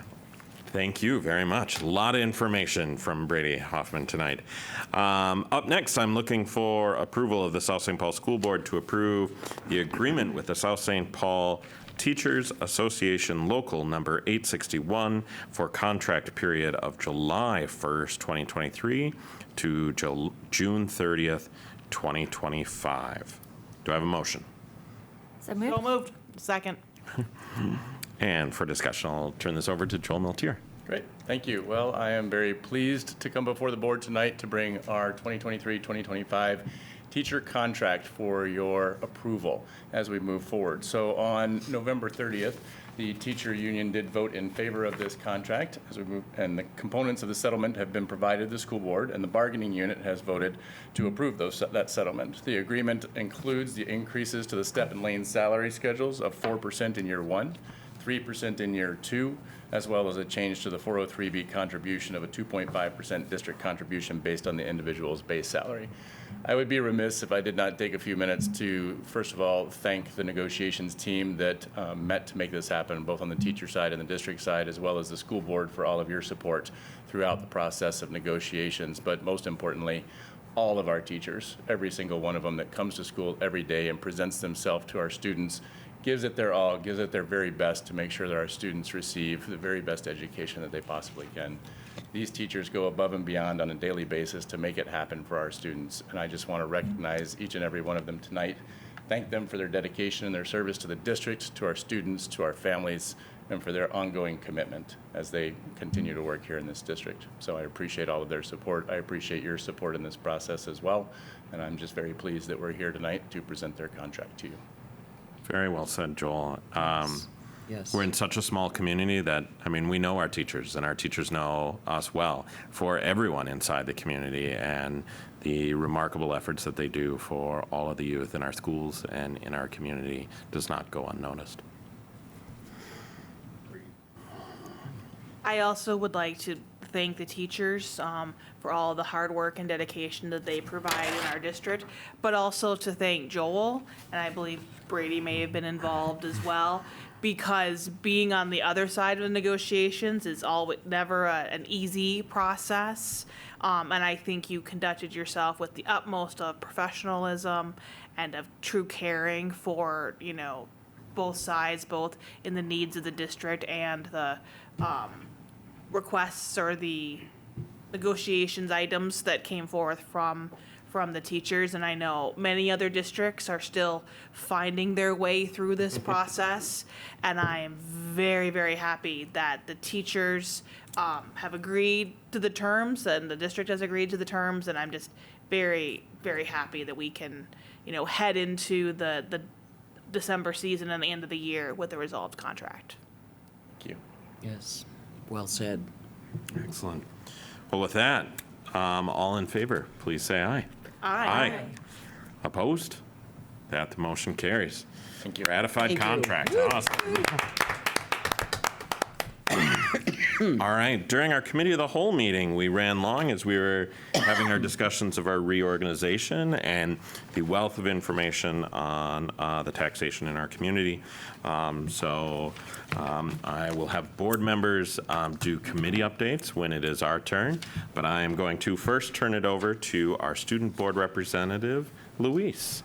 Thank you very much. A lot of information from Brady Hoffman tonight. Up next, I'm looking for approval of the South St. Paul School Board to approve the agreement with the South St. Paul Teachers Association Local Number 861 for contract period of July 1st, 2023 to June 30th, 2025. Do I have a motion? So moved. So moved. Second. And for discussion, I'll turn this over to Joel Miltier. Great, thank you. Well, I am very pleased to come before the board tonight to bring our 2023-2025 teacher contract for your approval as we move forward. So on November 30th, the teacher union did vote in favor of this contract as we move, and the components of the settlement have been provided to the school board, and the bargaining unit has voted to approve that settlement. The agreement includes the increases to the step and lane salary schedules of 4% in year 1, 3% in year 2, as well as a change to the 403B contribution of a 2.5% district contribution based on the individual's base salary. I would be remiss if I did not take a few minutes to, first of all, thank the negotiations team that met to make this happen, both on the teacher side and the district side, as well as the school board for all of your support throughout the process of negotiations. But most importantly, all of our teachers, every single one of them that comes to school every day and presents themselves to our students, gives it their all, gives it their very best to make sure that our students receive the very best education that they possibly can. These teachers go above and beyond on a daily basis to make it happen for our students, and I just want to recognize each and every one of them tonight, thank them for their dedication and their service to the district, to our students, to our families, and for their ongoing commitment as they continue to work here in this district. So I appreciate all of their support. I appreciate your support in this process as well, and I'm just very pleased that we're here tonight to present their contract to you. Very well said, Joel. Yes. We're in such a small community that, I mean, we know our teachers, and our teachers know us well. For everyone inside the community, and the remarkable efforts that they do for all of the youth in our schools and in our community does not go unnoticed. I also would like to thank the teachers for all the hard work and dedication that they provide in our district, but also to thank Joel, and I believe Brady may have been involved as well, because being on the other side of the negotiations is never an easy process. And I think you conducted yourself with the utmost of professionalism and of true caring for, both sides, both in the needs of the district and the requests or the negotiations items that came forth from the teachers. And I know many other districts are still finding their way through this process. And I am very, very happy that the teachers have agreed to the terms and the district has agreed to the terms. And I'm just very, very happy that we can, head into the December season and the end of the year with a resolved contract. Thank you. Yes. Well said. Excellent. Well, with that, all in favor, please say aye. Aye. Opposed? That the motion carries. Thank you. Ratified Thank you. contract. Awesome. All right. During our committee of the whole meeting, we ran long as we were having our discussions of our reorganization and the wealth of information on the taxation in our community. I will have board members do committee updates when it is our turn, but I am going to first turn it over to our student board representative, Luis.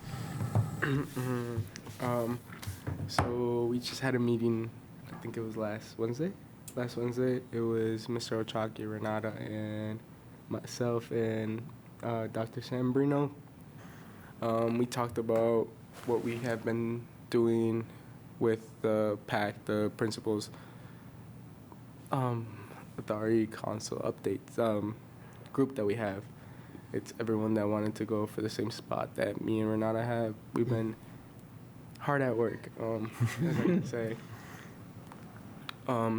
So we just had a meeting, I think it was last Wednesday. It was Mr. Ochaki, Renata, and myself and Dr. Sambrino. We talked about what we have been doing with the PAC, the principals, with the RE Council updates group that we have. It's everyone that wanted to go for the same spot that me and Renata have. We've been hard at work, as I can say.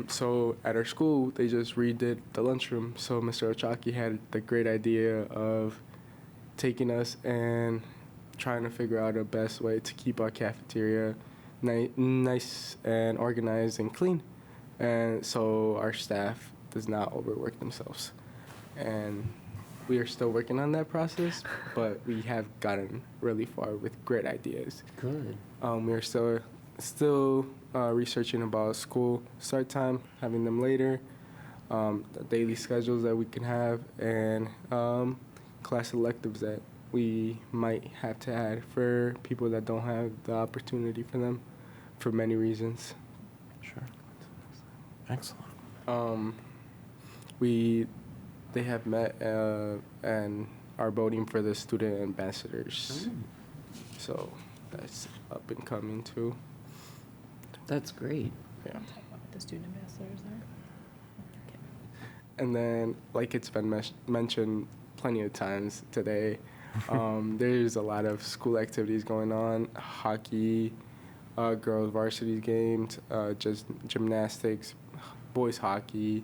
So at our school, they just redid the lunchroom. So Mr. Ochaki had the great idea of taking us and trying to figure out a best way to keep our cafeteria nice and organized and clean. And so our staff does not overwork themselves. And we are still working on that process, but we have gotten really far with great ideas. Good. We are still researching about school start time, having them later, the daily schedules that we can have, and class electives that we might have to add for people that don't have the opportunity for them for many reasons. Sure. Excellent. They have met and are voting for the student ambassadors. So that's up and coming too. That's great. Yeah. The student ambassadors there. And then, like it's been mentioned plenty of times today, there's a lot of school activities going on: hockey, girls varsity games, just gymnastics, boys hockey,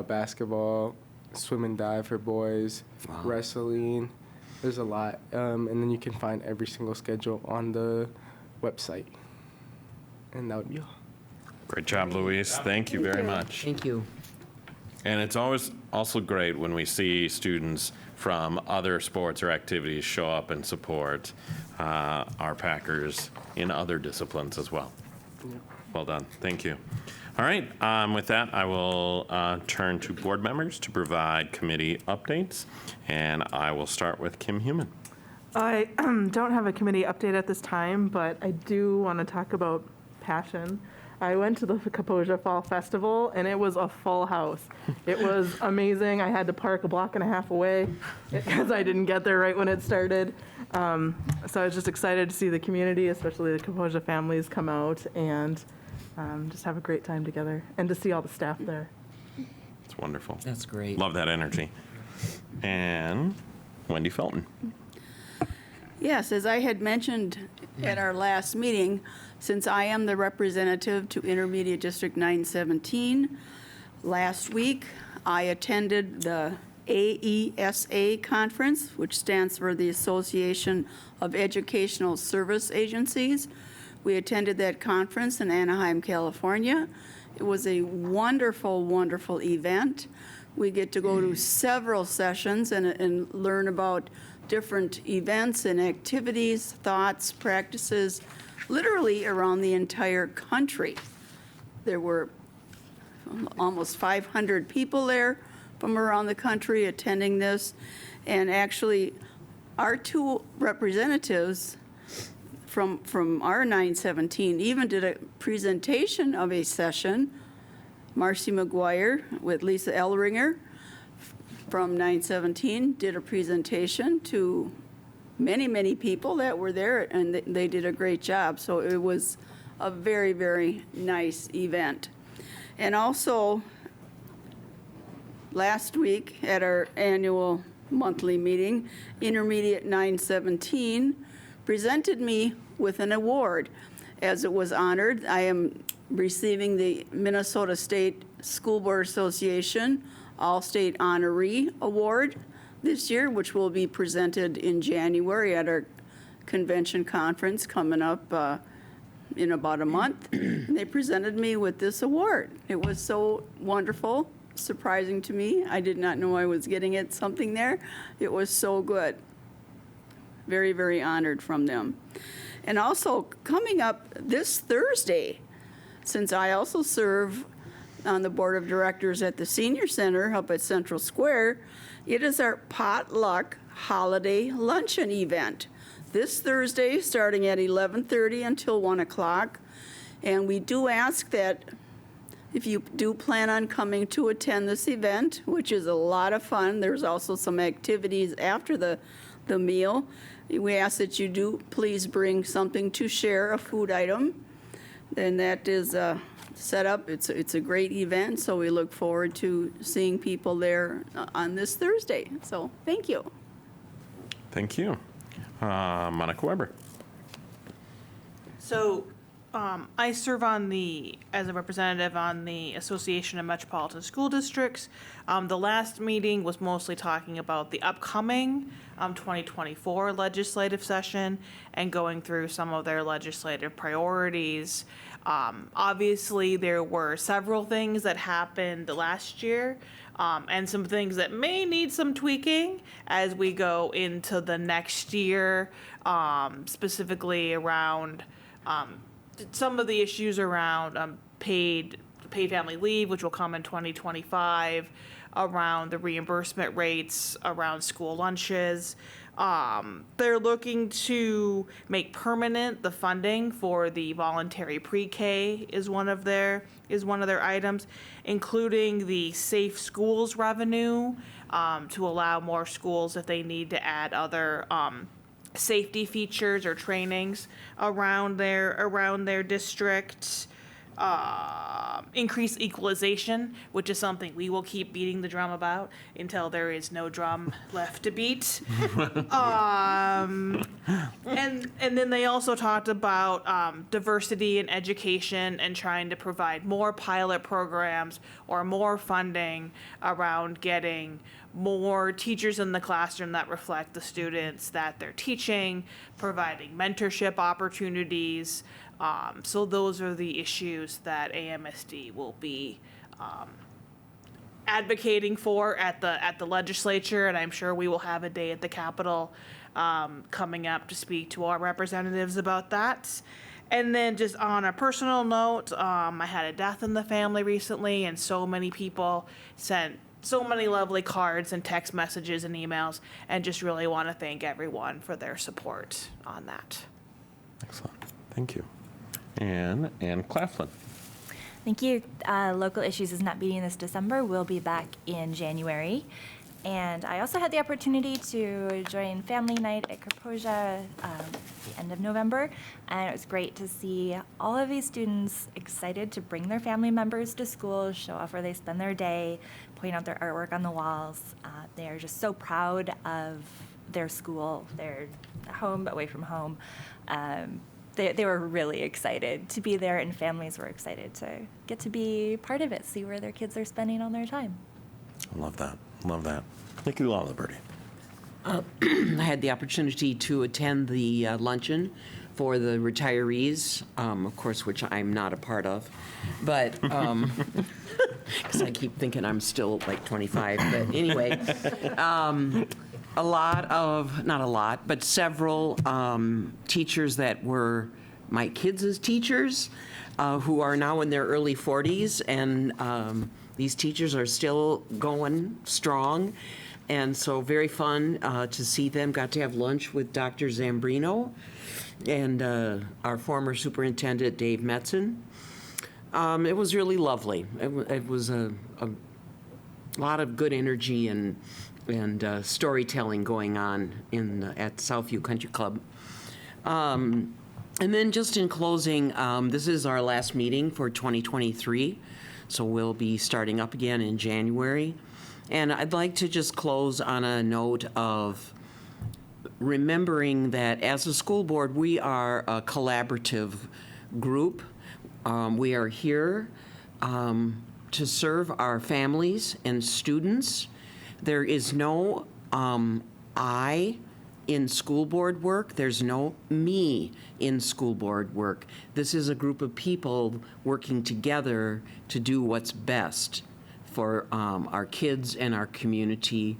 basketball, swim and dive for boys, wrestling. There's a lot, and then you can find every single schedule on the website. And that would be all. Great job, Louise. Thank you very much. Thank you. And it's always also great when we see students from other sports or activities show up and support our Packers in other disciplines as well. Well done. Thank you. All right. With that, I will turn to board members to provide committee updates. And I will start with Kim Human. I don't have a committee update at this time, but I do want to talk about passion. I went to the Kaposia Fall Festival, and it was a full house. It was amazing. I had to park a block and a half away because I didn't get there right when it started. So I was just excited to see the community, especially the Kaposia families, come out and just have a great time together, and to see all the staff there. It's wonderful. That's great. Love that energy. And Wendy Felton. Yes, as I had mentioned at our last meeting, since I am the representative to Intermediate District 917, last week I attended the AESA conference, which stands for the Association of Educational Service Agencies. We attended that conference in Anaheim, California. It was a wonderful, wonderful event. We get to go to several sessions and learn about different events and activities, thoughts, practices, literally around the entire country. There were almost 500 people there from around the country attending this. And actually, our two representatives from our 917 even did a presentation of a session. Marcy McGuire with Lisa Ellringer from 917 did a presentation to many, many people that were there, and they did a great job. So it was a very, very nice event. And also, last week at our annual monthly meeting, Intermediate 917 presented me with an award. As it was honored, I am receiving the Minnesota State School Board Association All-State Honoree Award this year, which will be presented in January at our convention conference coming up in about a month. They presented me with this award. It was so wonderful, surprising to me. I did not know I was getting something there. It was so good. Very, very honored from them. And also coming up this Thursday, since I also serve on the board of directors at the Senior Center up at Central Square, it is our potluck holiday luncheon event. This Thursday, starting at 11:30 until 1 o'clock. And we do ask that if you do plan on coming to attend this event, which is a lot of fun, there's also some activities after the meal. We ask that you do please bring something to share, a food item. And that is set up. It's a great event, so we look forward to seeing people there on this Thursday. So thank you. Thank you. Monica Weber. So I serve as a representative on the Association of Metropolitan School Districts. The last meeting was mostly talking about the upcoming 2024 legislative session and going through some of their legislative priorities. Obviously, there were several things that happened last year and some things that may need some tweaking as we go into the next year, specifically around some of the issues around paid family leave, which will come in 2025, around the reimbursement rates, around school lunches. They're looking to make permanent the funding for the voluntary pre-K is one of their items, including the safe schools revenue to allow more schools if they need to add other safety features or trainings around their district. Increased equalization, which is something we will keep beating the drum about until there is no drum left to beat. And then they also talked about diversity in education and trying to provide more pilot programs or more funding around getting more teachers in the classroom that reflect the students that they're teaching, providing mentorship opportunities. So those are the issues that AMSD will be advocating for at the legislature, and I'm sure we will have a day at the Capitol coming up to speak to our representatives about that. And then just on a personal note, I had a death in the family recently, and so many people sent so many lovely cards and text messages and emails, and just really want to thank everyone for their support on that. Excellent. Thank you. And Ann Claflin. Thank you. Local Issues is not meeting this December. We'll be back in January. And I also had the opportunity to join Family Night at Kaposia the end of November. And it was great to see all of these students excited to bring their family members to school, show off where they spend their day, point out their artwork on the walls. They are just so proud of their school, their home, away from home. They were really excited to be there, and families were excited to get to be part of it, see where their kids are spending all their time. I love that. Love that. Thank you, Liberty. I had the opportunity to attend the luncheon for the retirees, of course, which I'm not a part of, but because I keep thinking I'm still like 25. But anyway, several teachers that were my kids' teachers who are now in their early 40s, and these teachers are still going strong. And so very fun to see them. Got to have lunch with Dr. Zambrino and our former superintendent, Dave Metzen. It was really lovely. It was a lot of good energy and storytelling going on at Southview Country Club. And then just in closing, this is our last meeting for 2023, so we'll be starting up again in January. And I'd like to just close on a note of remembering that as a school board, we are a collaborative group. We are here to serve our families and students. There is no I in school board work. There's no me in school board work. This is a group of people working together to do what's best for our kids and our community.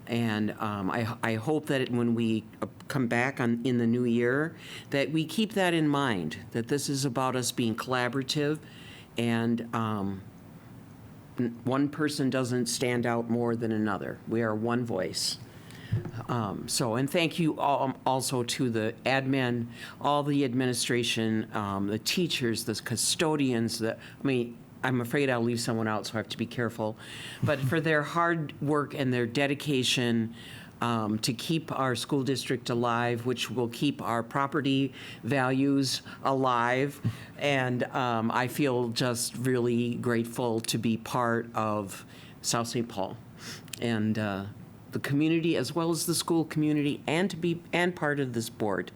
And I hope that when we come back in the new year, that we keep that in mind, that this is about us being collaborative, and one person doesn't stand out more than another. We are one voice. And thank you also to the admin, all the administration, the teachers, the custodians, I'm afraid I'll leave someone out, so I have to be careful. But for their hard work and their dedication to keep our school district alive, which will keep our property values alive. And I feel just really grateful to be part of South St. Paul and the community, as well as the school community, and to be part of this board.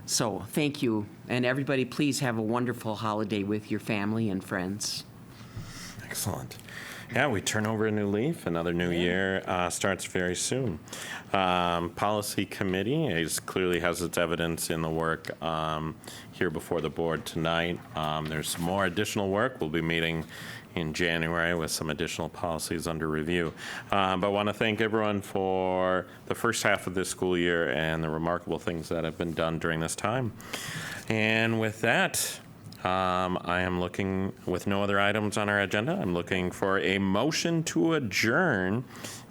So thank you. And everybody, please have a wonderful holiday with your family and friends. Excellent. Yeah, we turn over a new leaf. Another new year starts very soon. Policy Committee clearly has its evidence in the work here before the board tonight. There's some more additional work. We'll be meeting in January with some additional policies under review. But I want to thank everyone for the first half of this school year and the remarkable things that have been done during this time. And with that, I am looking, with no other items on our agenda, I'm looking for a motion to adjourn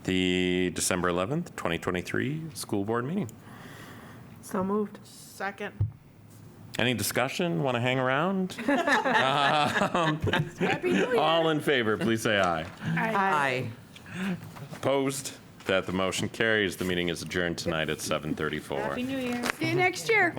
the December 11th, 2023 school board meeting. So moved. Second. Any discussion? Want to hang around? All in favor, please say aye. Aye. Opposed? That the motion carries. The meeting is adjourned tonight at 7:34. Happy New Year. See you next year.